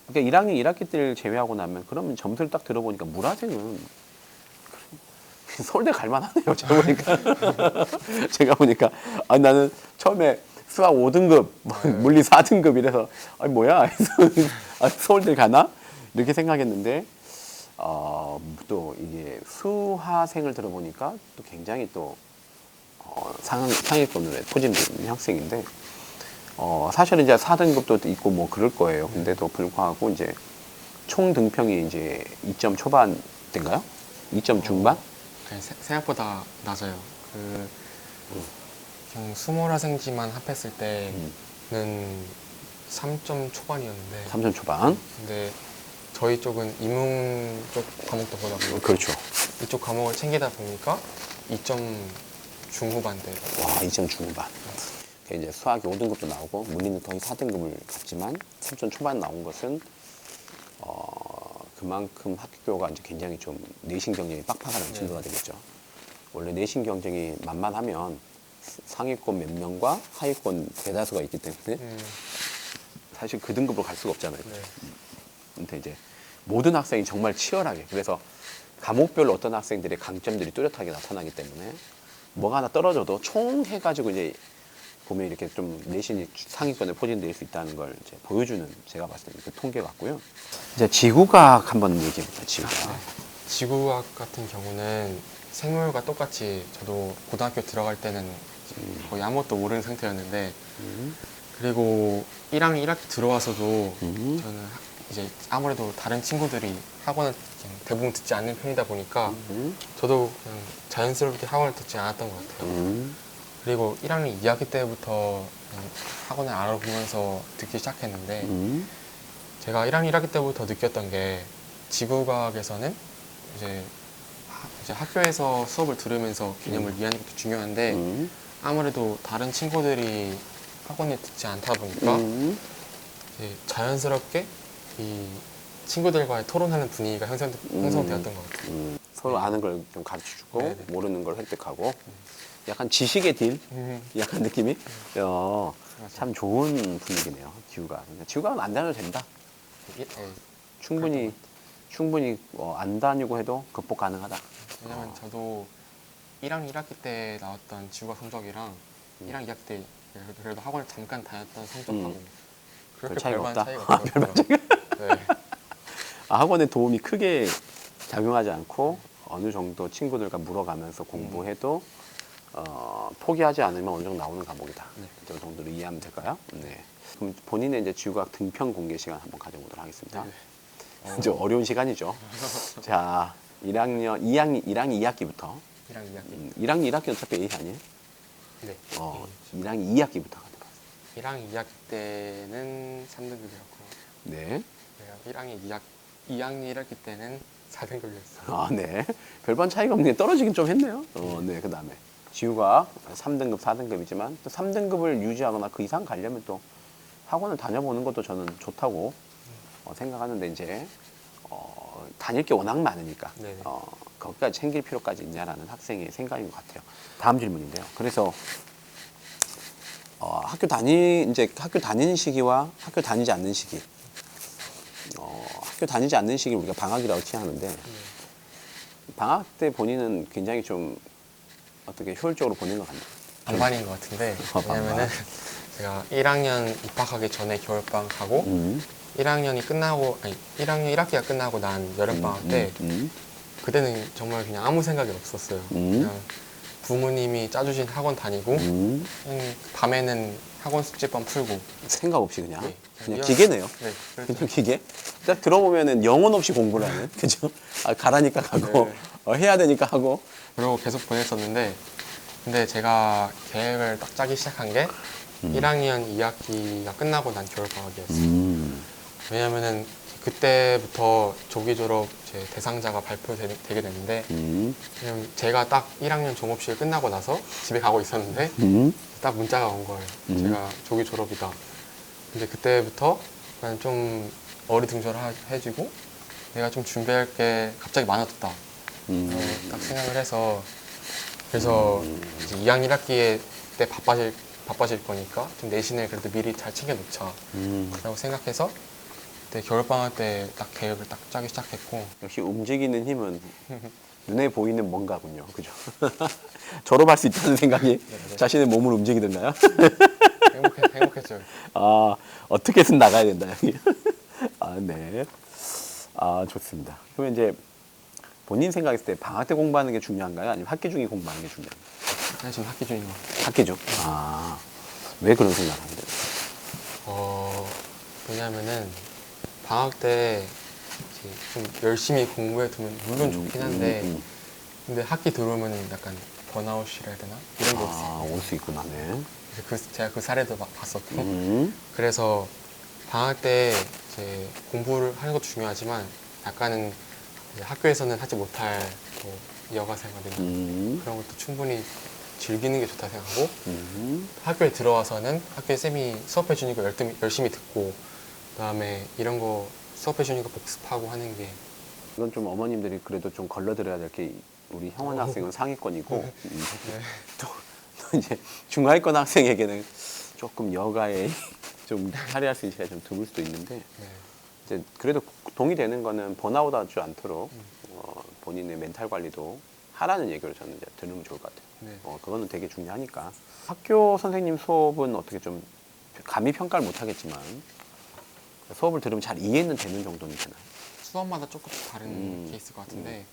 그러니까 1학년 1학기 때를 제외하고 나면 그러면 점수를 딱 들어보니까 물화생은 서울대 갈만하네요. 제가 보니까. 제가 보니까 나는 처음에 수학 5등급, 물리 4등급 이래서 뭐야? 서울대 가나? 이렇게 생각했는데 또 이게 수화생을 들어보니까 또 굉장히 또 상위권으로 포진된 학생인데 사실은 이제 4등급도 있고 뭐 그럴 거예요. 근데도 불구하고 이제 총 등평이 이제 2점 초반대인가요? 2점 중반? 생각보다 낮아요. 그냥 수몰학생지만 합했을 때는 3점 초반이었는데 3점 초반. 근데 저희 쪽은 인문 쪽 과목도 보다 보니까 그렇죠. 이쪽 과목을 챙기다 보니까 2점 중후반대. 와, 2점 중반. 이제 수학이 5등급도 나오고 물리는 거의 4등급을 갔지만 3점 초반 나온 것은 그만큼 학교가 이제 굉장히 좀 내신 경쟁이 빡빡하다는 증거가 되겠죠. 원래 내신 경쟁이 만만하면 상위권 몇 명과 하위권 대다수가 있기 때문에 사실 그 등급으로 갈 수가 없잖아요. 네. 근데 이제 모든 학생이 정말 치열하게 그래서 과목별로 어떤 학생들의 강점들이 뚜렷하게 나타나기 때문에 뭐가 하나 떨어져도 총 해가지고 이제 보면 이렇게 좀 내신이 상위권에 포진될 수 있다는 걸 이제 보여주는 제가 봤을 때 그 통계 같고요. 이제 지구과학 한번 얘기해 볼까요? 지구과학. 지구과학 같은 경우는 생물과 똑같이 저도 고등학교 들어갈 때는 거의 아무것도 모르는 상태였는데 그리고 1학년 1학기 들어와서도 저는 이제 아무래도 다른 친구들이 학원을 그냥 대부분 듣지 않는 편이다 보니까 저도 그냥 자연스럽게 학원을 듣지 않았던 것 같아요. 그리고 1학년 2학기 때부터 그냥 학원을 알아보면서 듣기 시작했는데 제가 1학년 1학기 때부터 느꼈던 게 지구과학에서는 이제 학교에서 수업을 들으면서 개념을 이해하는 것도 중요한데 아무래도 다른 친구들이 학원에 듣지 않다 보니까 이제 자연스럽게 이 친구들과의 토론하는 분위기가 형성되었던 것 같아요. 서로 아는 걸 좀 가르쳐주고 네네. 모르는 걸 획득하고 약간 지식의 딜? 약간 느낌이? 참 좋은 분위기네요. 지구과학. 지구과학은 안 다녀도 된다. 예, 충분히 안 다니고 해도 극복 가능하다. 왜냐면 저도 1학년 1학기 때 나왔던 지구과학 성적이랑 1학년 2학기 때 그래도 학원을 잠깐 다녔던 성적하고 그렇게 별 차이가 별반 없다? 차이가 없더라고요. 네. 학원의 도움이 크게 작용하지 않고 어느 정도 친구들과 물어가면서 공부해도 포기하지 않으면 어느 정도 나오는 과목이다. 네. 이 정도로 이해하면 될까요? 네. 그럼 본인의 이제 지구과학 등평 공개 시간 한번 가져보도록 하겠습니다. 네. 좀 어려운 시간이죠. 자, 1학년 2학기부터 1학년 2학기. 1학년 1학기는 어차피 A 아니에요? 네. 1학년 2학기부터 가져봐. 1학년 2학기 때는 3등급이었고 네. 2학년 1학기 때는 4등급이었어요. 아, 네. 별반 차이가 없는 게 떨어지긴 좀 했네요. 네. 그 다음에 지구과학 3등급, 4등급이지만 또 3등급을 유지하거나 그 이상 가려면 또 학원을 다녀보는 것도 저는 좋다고 생각하는데 이제 다닐 게 워낙 많으니까 네네. 거기까지 챙길 필요까지 있냐라는 학생의 생각인 것 같아요. 다음 질문인데요. 그래서 학교 다니는 시기와 학교 다니지 않는 시기. 학교 다니지 않는 시기를 우리가 방학이라고 칭하는데 방학 때 본인은 굉장히 좀 어떻게 효율적으로 보낸 것 같나요? 반반인 것 같은데 왜냐면은 제가 1학년 입학하기 전에 겨울방학하고 1학년 1학기가 끝나고 난 여름방학 때 그때는 정말 그냥 아무 생각이 없었어요. 그냥 부모님이 짜주신 학원 다니고 그냥 밤에는 학원 숙제반 풀고 생각 없이 그냥 네, 그냥 이런- 기계네요. 네, 그래서 그냥 기계. 딱 들어보면은 영혼 없이 공부를 하는 그죠? 가라니까 가고 네. 해야 되니까 하고. 그러고 계속 보냈었는데 근데 제가 계획을 딱 짜기 시작한 게 1학년 2학기가 끝나고 난 겨울방학이었어요. 왜냐면은 그때부터 조기 졸업 제 대상자가 발표되게 됐는데 왜냐면 제가 딱 1학년 종업식 끝나고 나서 집에 가고 있었는데 딱 문자가 온 거예요. 제가 조기 졸업이다. 근데 그때부터 그냥 좀 어리둥절해지고 내가 좀 준비할 게 갑자기 많아졌다. 딱 생각을 해서 그래서 이제 2학년 1학기에 때 바빠질 거니까 좀 내신을 그래도 미리 잘 챙겨 놓자 라고 생각해서 그때 겨울방학 때 딱 계획을 딱 짜기 시작했고 역시 움직이는 힘은 눈에 보이는 뭔가군요. 그죠? 졸업할 수 있다는 생각이 네. 자신의 몸을 움직이던가요? 행복했죠. 아, 어떻게든 나가야 된다, 여기. 아, 네. 아, 좋습니다. 그러면 이제 본인 생각했을 때 방학 때 공부하는 게 중요한가요? 아니면 학기 중에 공부하는 게 중요한가요? 그냥 지금 학기 중인 것 같아요. 학기 중? 아, 왜 그런 생각을 하게 돼요? 왜냐면은 방학 때 이제 좀 열심히 공부해 두면 물론 좋긴 한데 근데 학기 들어오면 약간 번아웃이라 해야 되나? 이런 게 아, 있어요. 올 수 있구나, 네. 제가 그 사례도 봤었고 그래서 방학 때 이제 공부를 하는 것도 중요하지만 약간은 이제 학교에서는 하지 못할 뭐 여가 생활이나 그런 것도 충분히 즐기는 게 좋다 생각하고 학교에 들어와서는 학교에 쌤이 수업해 주니까 열심히 듣고 그다음에 이런 거 수업해 주니까 복습하고 하는 게 이건 좀 어머님들이 그래도 좀 걸러드려야 될 게 우리 형원 학생은 상위권이고 또 이제 중하위권 학생에게는 조금 여가에 좀 할애할 수 있는 시간이 좀 드물 수도 있는데 네. 이제 그래도 동의되는 거는 번아웃 하지 않도록 본인의 멘탈 관리도 하라는 얘기를 저는 이제 들으면 좋을 것 같아요. 네. 그거는 되게 중요하니까. 학교 선생님 수업은 어떻게 좀 감히 평가를 못 하겠지만 수업을 들으면 잘 이해는 되는 정도는 되나요? 수업마다 조금 다른 케이스일 것 같은데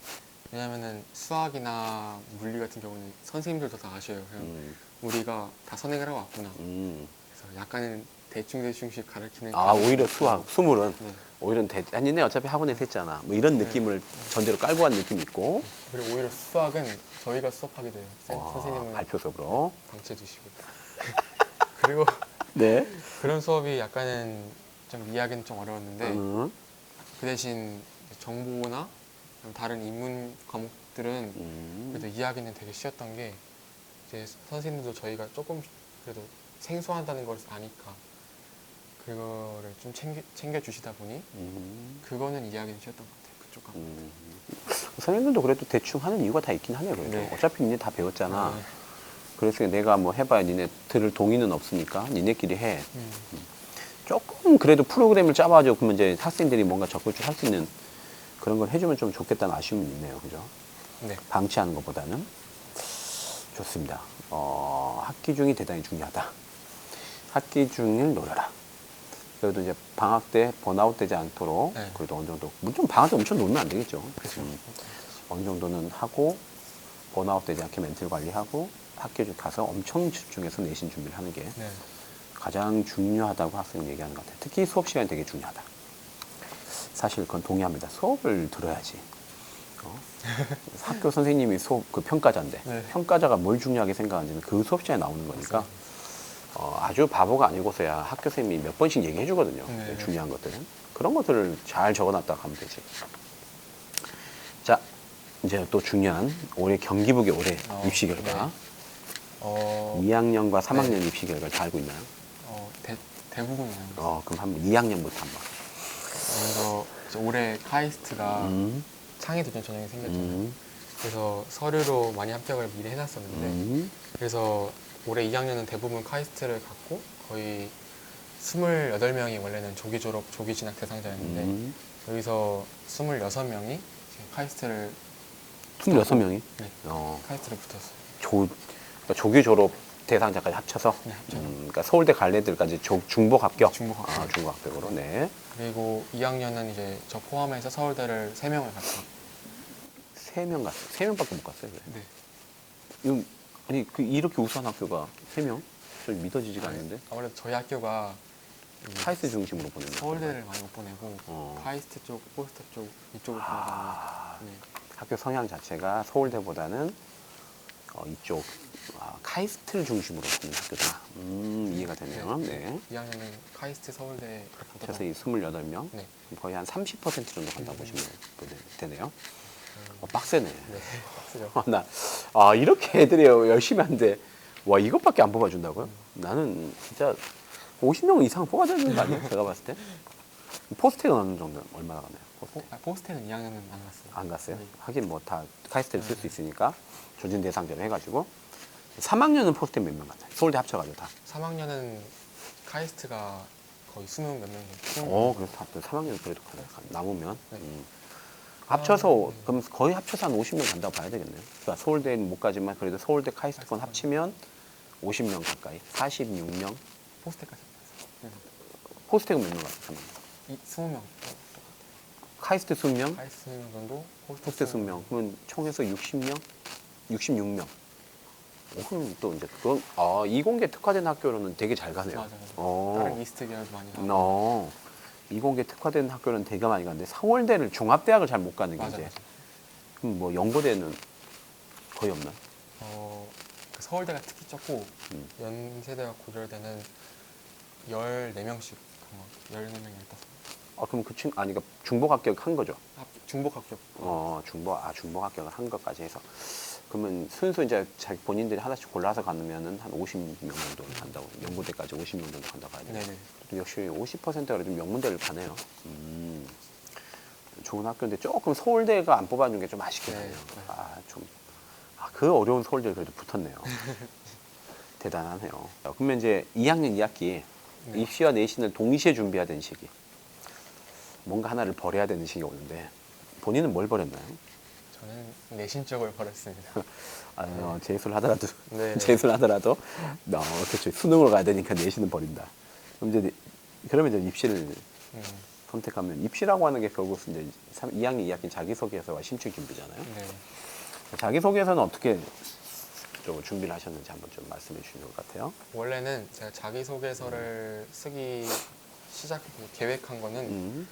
왜냐면은 수학이나 물리 같은 경우는 선생님들도 다 아셔요. 그냥 우리가 다 선행을 하고 왔구나. 그래서 약간은 대충대충씩 가르치는 아, 오히려 수학, 수물은 네. 오히려 아니, 네 어차피 학원에서 했잖아. 뭐 이런 느낌을 전제로 깔고 간 느낌이 있고. 그리고 오히려 수학은 저희가 수업하게 돼요. 선생님은 발표 수업으로. 방치해 주시고. 그리고 네. 그런 수업이 약간은 좀 이해하기는 좀 어려웠는데 음. 그 대신 정보나 다른 인문 과목들은 그래도 이해하기는 되게 쉬웠던 게 이제 선생님도 저희가 조금 그래도 생소하다는 걸 아니까 그거를 좀 챙겨 주시다 보니 그거는 이해하기는 쉬웠던 것 같아요. 그쪽 과목. 선생님들도 그래도 대충 하는 이유가 다 있긴 하네요. 그래도. 네. 어차피 니네 다 배웠잖아. 네. 그래서 내가 뭐 해봐야 니네 들을 동의는 없으니까 니네끼리 해. 조금 그래도 프로그램을 짜봐줘. 그러면 이제 학생들이 뭔가 적극적으로 할 수 있는 그런 걸 해주면 좀 좋겠다는 아쉬움이 있네요. 그죠? 네. 방치하는 것보다는. 좋습니다. 학기 중이 대단히 중요하다. 학기 중을 노려라. 그래도 이제 방학 때 번아웃 되지 않도록 네. 그래도 어느 정도, 좀 방학 때 엄청 놀면 안 되겠죠. 그렇죠. 어느 정도는 하고 번아웃 되지 않게 멘탈 관리하고 학교에 가서 엄청 집중해서 내신 준비를 하는 게 네. 가장 중요하다고 학생은 얘기하는 것 같아요. 특히 수업 시간이 되게 중요하다. 사실 그건 동의합니다. 수업을 들어야지. 학교 선생님이 수업 그 평가자인데 네. 평가자가 뭘 중요하게 생각하는지는 그 수업 시간에 나오는 거니까 아주 바보가 아니고서야 학교 선생님이 몇 번씩 얘기해 주거든요. 네. 중요한 것들은. 그런 것들을 잘 적어놨다 가면 되지. 자, 이제 또 중요한 올해 경기북의 올해 입시 결과. 네. 2학년과 3학년 입시 결과 잘 알고 있나요? 대부분이요. 그럼 한번 2학년부터 한번. 그래서 이제 올해 카이스트가 창의 도전 전형이 생겼잖아요. 그래서 서류로 많이 합격을 미리 해놨었는데 그래서 올해 2학년은 대부분 카이스트를 갖고 거의 28명이 원래는 조기 졸업, 조기 진학 대상자였는데 여기서 26명이 카이스트를 26명이? 네, 카이스트를 붙었어요. 그러니까 조기 졸업 대상자까지 합쳐서? 네, 합쳐서. 그러니까 서울대 갈 애들까지 중복 합격? 중복 합격. 중복 합격으로, 네. 그리고 2학년은 이제 저 포함해서 서울대를 3명을 갔어요. 3명 갔어요. 3명밖에 못 갔어요. 왜? 네. 이건, 아니, 이렇게 우수한 학교가 3명? 좀 믿어지지가 않는데? 아무래도 저희 학교가 이 카이스트 중심으로 보내는 서울대를 많이 못 보내고 카이스트 쪽, 포스터 쪽 이쪽을 보내다 보니 네. 학교 성향 자체가 서울대보다는 이쪽 카이스트를 중심으로 보는 학교다. 이해가 되네요. 네. 2학년은 카이스트 서울대 그래서 이 28명, 네. 거의 한 30% 정도 간다고 보시면 되네요. 빡세네. 네. 빡세죠. 이렇게 애들이 열심히 하는데, 와, 이것밖에 안 뽑아준다고요? 나는 진짜 50명 이상 뽑아줘야 되는 거 아니에요? 제가 봤을 때. 포스트에 어느 정도, 얼마나 가나요? 포스트는 2학년은 안 갔어요. 안 갔어요? 네. 하긴 뭐 다 카이스트를 쓸 수 있으니까 조진 대상자로 해가지고 3학년은 포스트 몇 명 갔나요? 서울대 합쳐가지고 다. 3학년은 카이스트가 거의 20 몇 명 정도. 그래서 3학년 그래도 남으면 네. 합쳐서 그럼 거의 합쳐서 한 50명 간다고 봐야 되겠네요. 그러니까 서울대는 못 가지만 그래도 서울대 카이스트권 합치면 50명 가까이, 46명. 포스트까지 갔어요. 포스트는 몇 명 갔어요? 20명. 카이스트 20명, 카이스트 20명 정도, 포스트 20명. 그러면 총해서 60명, 66명. 그럼 또 이제 그건 이공계 특화된 학교로는 되게 잘 가네요. 맞아요. 다른 이스트 계열도 많이 가고. 이공계 특화된 학교는 되게 많이 가는데 서울대를 종합대학을 잘 못 가는 게 맞아, 이제. 맞아. 그럼 뭐 연고대는 거의 없나? 그 서울대가 특히 적고 연세대와 고려대는 14명씩 간 거. 14명, 15명. 그럼 그러니까 중복 합격한 거죠? 중복 합격. 중복 합격을 한 것까지 해서. 그러면 순수 이제 자기 본인들이 하나씩 골라서 가면은 한 50명 정도 간다고, 연고대까지 50명 정도 간다고 하죠. 네네. 역시 50%가 좀 명문대를 가네요. 좋은 학교인데 조금 서울대가 안 뽑아준 게 좀 아쉽긴 네, 하네요. 네. 그 어려운 서울대를 그래도 붙었네요. 대단하네요. 그러면 이제 2학년 2학기 네. 입시와 내신을 동시에 준비하던 시기. 뭔가 하나를 버려야 되는 시기가 오는데 본인은 뭘 버렸나요? 저는 내신 쪽을 버렸습니다. 재수를 하더라도 네. 재수를 하더라도 그렇죠. 수능으로 가야 되니까 내신은 버린다. 그러면 이제 입시를 선택하면 입시라고 하는 게 결국 이제 2학년 2학기 자기소개서와 심층 준비잖아요. 네. 자기소개서는 어떻게 좀 준비를 하셨는지 한번 좀 말씀해 주시는 것 같아요. 원래는 제가 자기소개서를 쓰기 계획한 거는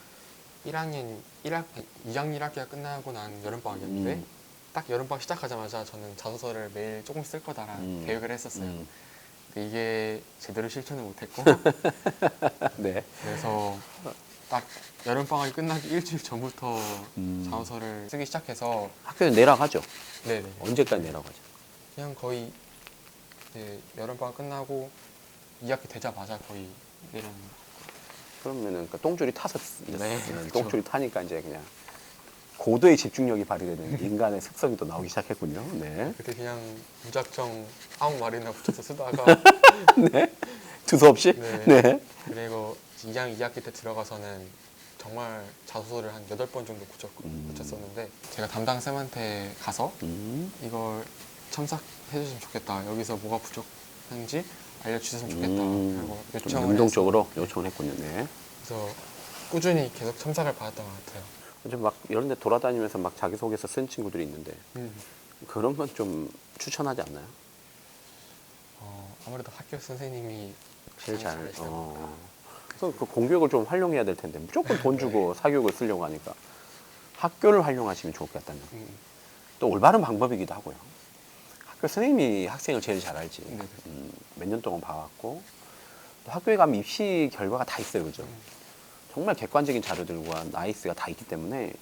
2학년 1학기가 끝나고 난 여름방학이었는데 딱 여름방학 시작하자마자 저는 자소서를 매일 조금 쓸 거다라는 계획을 했었어요. 근데 이게 제대로 실천을 못했고 네. 그래서 딱 여름방학이 끝나기 일주일 전부터 자소서를 쓰기 시작해서 학교에 내려가죠. 네네. 언제까지 내려가죠? 그냥 거의 이제 여름방학 끝나고 2학기 되자마자 거의 내려는 그러면은 그러니까 똥줄이 타서 네, 똥줄이 타니까 이제 그냥 고도의 집중력이 발휘되는 인간의 습성이 또 나오기 시작했군요. 네. 그때 그냥 무작정 아무 말이나 붙여서 쓰다가 네. 두서 없이? 네. 네. 그리고 2학기 때 들어가서는 정말 자소서를 한 8번 정도 고쳤었는데 제가 담당 쌤한테 가서 이걸 첨삭해 주시면 좋겠다. 여기서 뭐가 부족한지 알려주셨으면 좋겠다. 그리고 좀 요청을 능동적으로 요청을 했군요. 네. 그래서 꾸준히 계속 첨삭을 받았던 것 같아요. 좀 막 이런 데 돌아다니면서 막 자기소개서 쓴 친구들이 있는데 그런 건 좀 추천하지 않나요? 아무래도 학교 선생님이 제일 잘. 잘하시더라고요. 그래서 그 공교육을 좀 활용해야 될 텐데 무조건 돈 주고 사교육을 쓰려고 하니까 학교를 활용하시면 좋겠다는. 또 올바른 방법이기도 하고요. 학교 선생님이 학생을 제일 잘 알지. 네네. 몇 년 동안 봐왔고 또 학교에 가면 입시 결과가 다 있어요, 그죠? 정말 객관적인 자료들과 나이스가 다 있기 때문에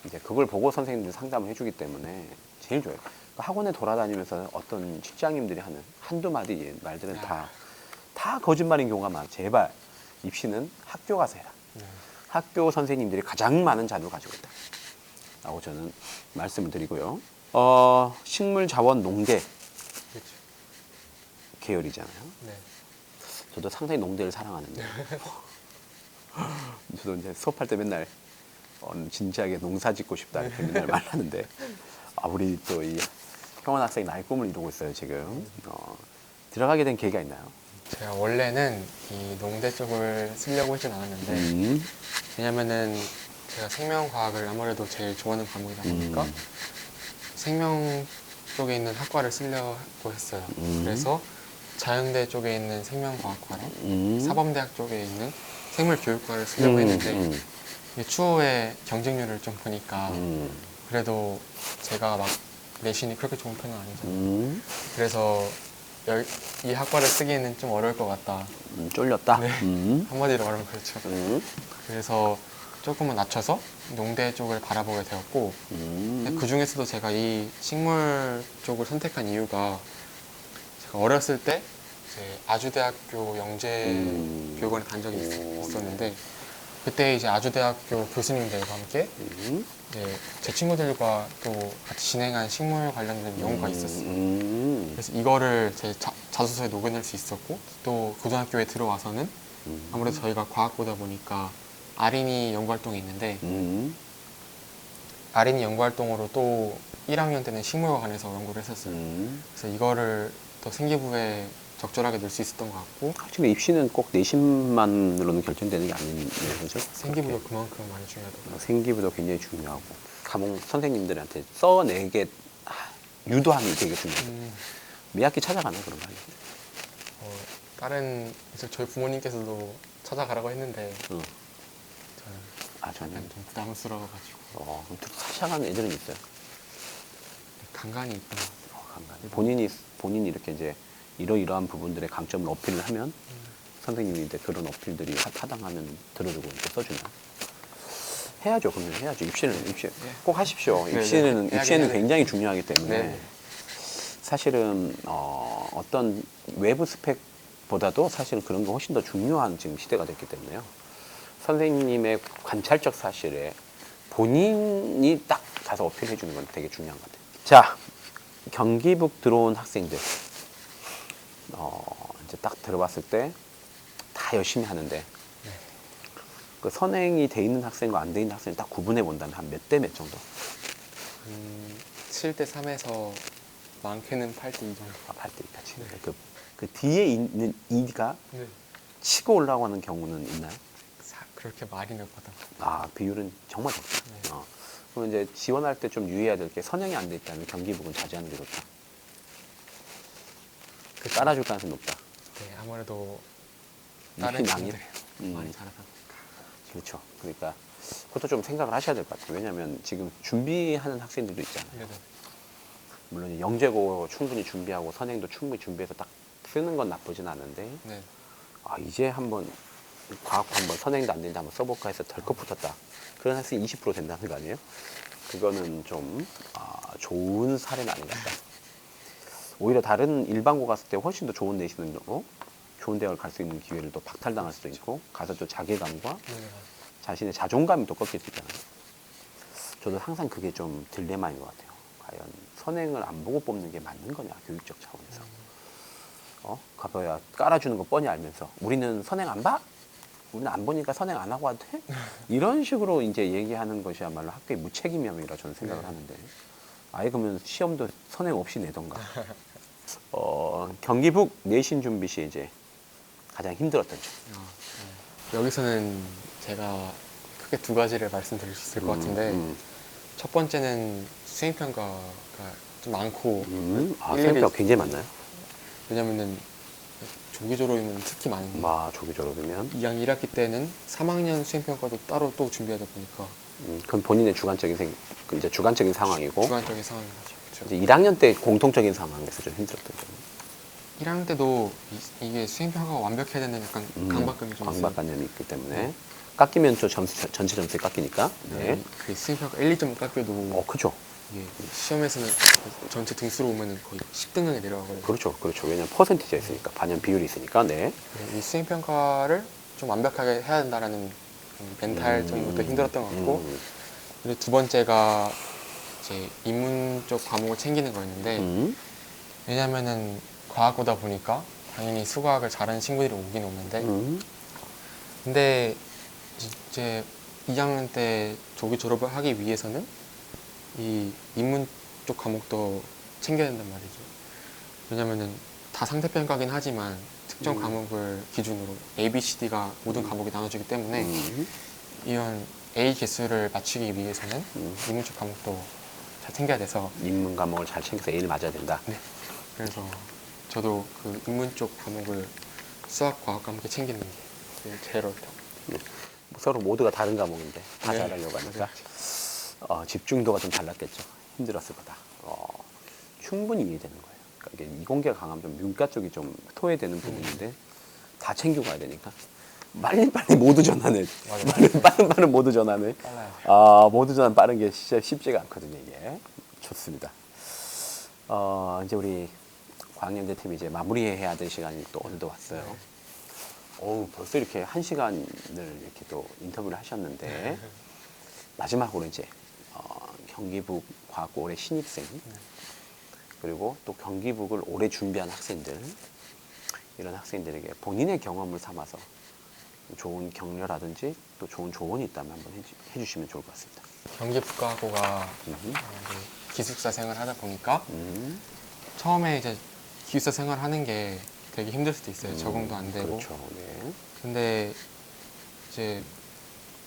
이제 그걸 보고 선생님들이 상담을 해주기 때문에 제일 좋아요. 그러니까 학원에 돌아다니면서 어떤 직장인들이 하는 한두 마디 말들은 다 거짓말인 경우가 많아. 제발 입시는 학교 가서 해라. 학교 선생님들이 가장 많은 자료를 가지고 있다. 라고 저는 말씀을 드리고요. 식물자원농대 그렇죠. 계열이잖아요. 네. 저도 상당히 농대를 사랑하는데 저도 이제 수업할 때 맨날 진지하게 농사 짓고 싶다 이렇게 맨날 말하는데 우리 또 이 형원 학생이 나의 꿈을 이루고 있어요 지금. 들어가게 된 계기가 있나요? 제가 원래는 이 농대 쪽을 쓰려고 하진 않았는데 왜냐면은 제가 생명과학을 아무래도 제일 좋아하는 과목이다 보니까 생명 쪽에 있는 학과를 쓰려고 했어요. 그래서 자연대 쪽에 있는 생명과학과랑 사범대학 쪽에 있는 생물교육과를 쓰려고 했는데 이게 추후에 경쟁률을 좀 보니까 그래도 제가 막 내신이 그렇게 좋은 편은 아니잖아요. 그래서 이 학과를 쓰기에는 좀 어려울 것 같다. 쫄렸다. 네. 한마디로 말하면 그렇죠. 그래서 조금은 낮춰서 농대 쪽을 바라보게 되었고 그 중에서도 제가 이 식물 쪽을 선택한 이유가 제가 어렸을 때 이제 아주대학교 영재교육원에 간 적이 있었는데 그때 이제 아주대학교 교수님들과 함께 이제 제 친구들과 또 같이 진행한 식물 관련된 연구가 있었어요. 그래서 이거를 제 자소서에 녹여낼 수 있었고 또 고등학교에 들어와서는 아무래도 저희가 과학보다 보니까 아린이 연구활동이 있는데 아린이 연구활동으로 또 1학년 때는 식물과 관해서 연구를 했었어요. 그래서 이거를 더 생기부에 적절하게 넣을 수 있었던 것 같고 확실히 입시는 꼭 내신만으로는 결정되는 게 아닌 거죠? 생기부도 그만큼 많이 중요하더라고요. 생기부도 굉장히 중요하고 과목 선생님들한테 써내게 유도함이 되게 중요해요. 매 학기 찾아가는 그런 거 아니에요? 다른 이제 저희 부모님께서도 찾아가라고 했는데 저는 전혀. 좀 부담스러워가지고 그럼 찾아가는 애들은 있어요. 간간히 있던 것 같아요. 간간히. 본인이 이렇게 이제 이러이러한 부분들의 강점을 어필을 하면 선생님이 이제 그런 어필들이 타당하면 들어주고 이렇게 써주면 해야죠. 그러면 해야죠. 입시는 꼭 하십시오. 입시는 굉장히 중요하기 때문에 사실은 어떤 외부 스펙보다도 사실은 그런 게 훨씬 더 중요한 지금 시대가 됐기 때문에요. 선생님의 관찰적 사실에 본인이 딱 가서 어필해 주는 건 되게 중요한 것 같아요. 자, 경기북 들어온 학생들 이제 딱 들어봤을 때 다 열심히 하는데 그 선행이 돼 있는 학생과 안 돼 있는 학생을 딱 구분해 본다면 한 몇 대 몇 정도? 7대 3에서 많게는 8대 2 정도. 8대 2까지. 그 뒤에 있는 2가 치고 올라가는 경우는 있나요? 그렇게 많이 넣거든. 아, 비율은 정말 적다. 네. 그럼 이제 지원할 때 좀 유의해야 될 게 선행이 안 돼 있다면 경기북은 자제하는 게 좋다. 깔아줄 가능성이 높다. 네, 아무래도 잎이 다른 낭이? 친구들이 많이 자라다 보니까. 그렇죠. 그러니까 그것도 좀 생각을 하셔야 될 것 같아요. 왜냐하면 지금 준비하는 학생들도 있잖아요. 네네. 물론 영재고 충분히 준비하고 선행도 충분히 준비해서 딱 쓰는 건 나쁘진 않은데 네. 아, 이제 한번 과학 한번 선행도 안 되는데 한번 써볼까 해서 덜컥 붙었다. 그런 학생이 20% 된다는 거 아니에요? 그거는 좀 좋은 사례는 아닌 것 같다. 오히려 다른 일반고 갔을 때 훨씬 더 좋은 내신은 좋은 대학을 갈 수 있는 기회를 또 박탈당할 수도 있고 가서 또 자괴감과 네. 자신의 자존감이 또 꺾일 수 있잖아요. 저도 항상 그게 좀 딜레마인 것 같아요. 과연 선행을 안 보고 뽑는 게 맞는 거냐, 교육적 차원에서. 가봐야 깔아주는 거 뻔히 알면서 우리는 선행 안 봐? 우리는 안 보니까 선행 안 하고 와도 돼? 이런 식으로 이제 얘기하는 것이야말로 학교의 무책임함이라 저는 생각을 네. 하는데 아예 그러면 시험도 선행 없이 내던가. 경기북 내신 준비 시 이제 가장 힘들었던 점. 네. 여기서는 제가 크게 두 가지를 말씀드릴 수 있을 것 같은데 첫 번째는 수행평가가 좀 많고 일일이- 수행평가 굉장히 많나요? 왜냐면은 조기 졸업이면 특히 많은데 조기 졸업이면 2학년 1학기 때는 3학년 수행평가도 따로 또 준비하다 보니까 그건 본인의 주관적인 상황이고 주관적인 상황인 거죠. 그렇죠. 이제 1학년 때 공통적인 상황에서 좀 힘들었던 점. 1학년 때도 이게 수행평가가 완벽해야 되는 약간 강박감이 좀 있어요. 강박관념이 있기 때문에 깎이면 또 전체 점수에 깎이니까. 네. 그 수행평가 1, 2점 깎여도 그죠. 이게 시험에서는 전체 등수로 오면은 거의 10등급에 내려가거든요. 그렇죠. 왜냐면 퍼센티지가 있으니까, 반영 비율이 있으니까. 네. 이 수행평가를 좀 완벽하게 해야 된다라는 멘탈적인 것도 힘들었던 것 같고 그리고 두 번째가 이제 인문 쪽 과목을 챙기는 거였는데 왜냐면은 과학고다 보니까 당연히 수학을 잘하는 친구들이 오긴 오는데 근데 이제 2학년 때 조기 졸업을 하기 위해서는 이 인문 쪽 과목도 챙겨야 된단 말이죠. 왜냐면은 다 상대평가긴 하지만 특정 과목을 기준으로 A, B, C, D가 모든 과목이 나눠지기 때문에 이런 A 개수를 맞추기 위해서는 인문 쪽 과목도 잘 챙겨야 돼서 인문 과목을 잘 챙겨서 A를 맞아야 된다. 네. 그래서 저도 그 인문 쪽 과목을 수학, 과학과 함께 챙기는 게 제일 어렵다. 서로 모두가 다른 과목인데 다 네. 잘하려고 하니까 집중도가 좀 달랐겠죠. 힘들었을 거다. 충분히 이해되는 거예요. 그러니까 이게 이공계가 강하면 좀 문과 쪽이 좀 토해되는 부분인데 다 챙기고 가야 되니까 빨리 모두 전환을 빠른 모두 전환을 빨라요. 모두 전환 빠른 게 진짜 쉽지가 않거든요. 이게 좋습니다. 이제 우리 과학연대 팀이 이제 마무리해야 될 시간이 또 오늘도 왔어요. 벌써 이렇게 1시간을 이렇게 또 인터뷰를 하셨는데 마지막으로 이제 경기북 과학고 올해 신입생 그리고 또 경기북을 오래 준비한 학생들 이런 학생들에게 본인의 경험을 삼아서 좋은 격려라든지 또 좋은 조언이 있다면 한번 해주시면 좋을 것 같습니다. 경기북과학고가 기숙사 생활을 하다 보니까 처음에 이제 기숙사 생활하는 게 되게 힘들 수도 있어요. 적응도 안 되고. 그렇죠. 네. 근데 이제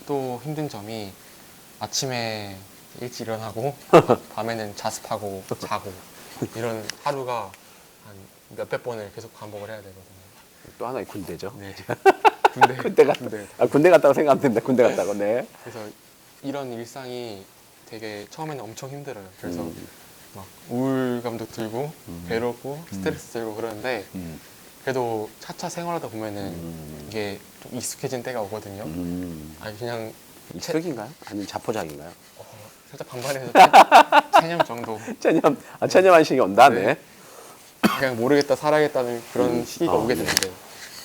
또 힘든 점이 아침에 일찍 일어나고 밤에는 자습하고 자고 이런 하루가 한 몇백 번을 계속 반복을 해야 되거든요. 또 하나의 군대죠. 네. 군대 갔다고 생각하면 된다. 군대 갔다고. 네. 그래서 이런 일상이 되게 처음에는 엄청 힘들어요. 그래서 막 우울감도 들고 괴롭고 스트레스 들고 그러는데 그래도 차차 생활하다 보면은 이게 좀 익숙해진 때가 오거든요. 아니 그냥 익숙인가요? 아니면 자포자기인가요? 살짝 반반해서 체념 정도. 체념한식이 온다. 네. 네. 그냥 모르겠다 살아야겠다는 그런 시기가 오게 되는데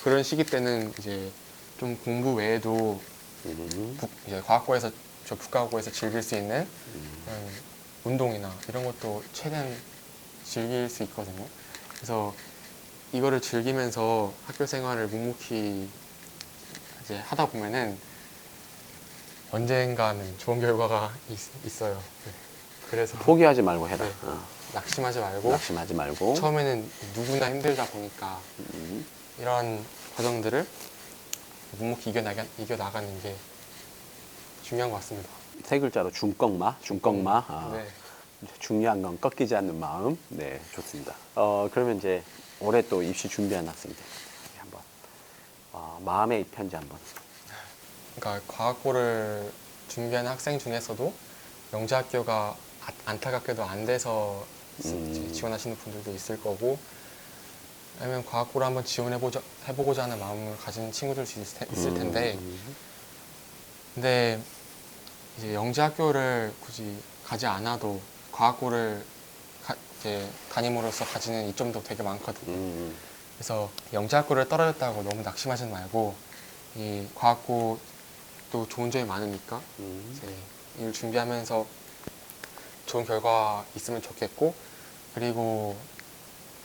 그런 시기 때는 이제 좀 공부 외에도 이제 과학고에서 저 북과학고에서 즐길 수 있는 그런 운동이나 이런 것도 최대한 즐길 수 있거든요. 그래서 이거를 즐기면서 학교 생활을 묵묵히 이제 하다 보면은 언젠가는 좋은 결과가 있어요. 네. 그래서 포기하지 말고 해라. 네. 낙심하지 말고 낙심하지 말고. 처음에는 누구나 힘들다 보니까 이런 과정들을 묵묵히 이겨나가는 게 중요한 것 같습니다. 세 글자로 중꺽마, 중꺽마. 아, 네. 중요한 건 꺾이지 않는 마음. 네, 좋습니다. 그러면 이제 올해 또 입시 준비하는 학생들 한번 마음의 입편지 한번. 그러니까 과학고를 준비하는 학생 중에서도 영재학교가 안타깝게도 안 돼서 이제 지원하시는 분들도 있을 거고, 아니면 과학고를 한번 해보고자 하는 마음을 가진 친구들도 있을 텐데, 근데 이제 영재학교를 굳이 가지 않아도 과학고를 이제 다님으로써 가지는 이점도 되게 많거든요. 그래서 영재학교를 떨어졌다고 너무 낙심하지 말고, 이 과학고 또 좋은 점이 많으니까 이제 일 준비하면서 좋은 결과 있으면 좋겠고, 그리고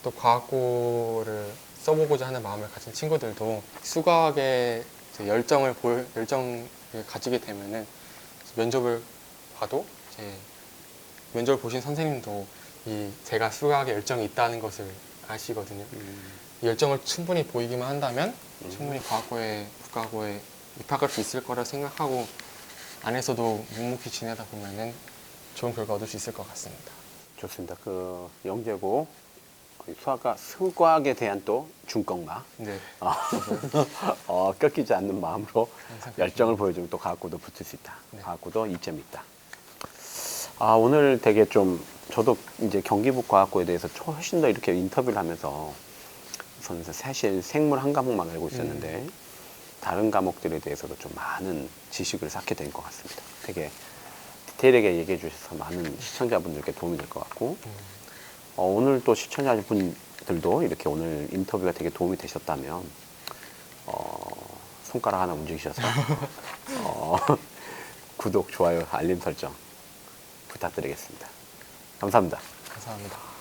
또 과학고를 써보고자 하는 마음을 가진 친구들도 수학에 이제 열정을 가지게 되면은 면접을 봐도 이제 면접을 보신 선생님도 제가 수학에 열정이 있다는 것을 아시거든요. 이 열정을 충분히 보이기만 한다면 충분히 국가고에 입학할 수 있을 거라 생각하고 안에서도 묵묵히 지내다 보면은 좋은 결과 얻을 수 있을 것 같습니다. 좋습니다. 그 영재고 수학에 대한 또 중꺽마. 네. 꺾이지 않는 마음으로 항상 열정을 보여주면 또 과학고도 붙을 수 있다. 네. 과학고도 이점이 있다. 오늘 되게 좀 저도 이제 경기북 과학고에 대해서 훨씬 더 이렇게 인터뷰를 하면서 저는 사실 생물 한 과목만 알고 있었는데 다른 과목들에 대해서도 좀 많은 지식을 쌓게 된 것 같습니다. 되게 디테일하게 얘기해 주셔서 많은 시청자분들께 도움이 될 것 같고 오늘 또 시청자분들도 이렇게 오늘 인터뷰가 되게 도움이 되셨다면 손가락 하나 움직이셔서 구독, 좋아요, 알림 설정 부탁드리겠습니다. 감사합니다. 감사합니다.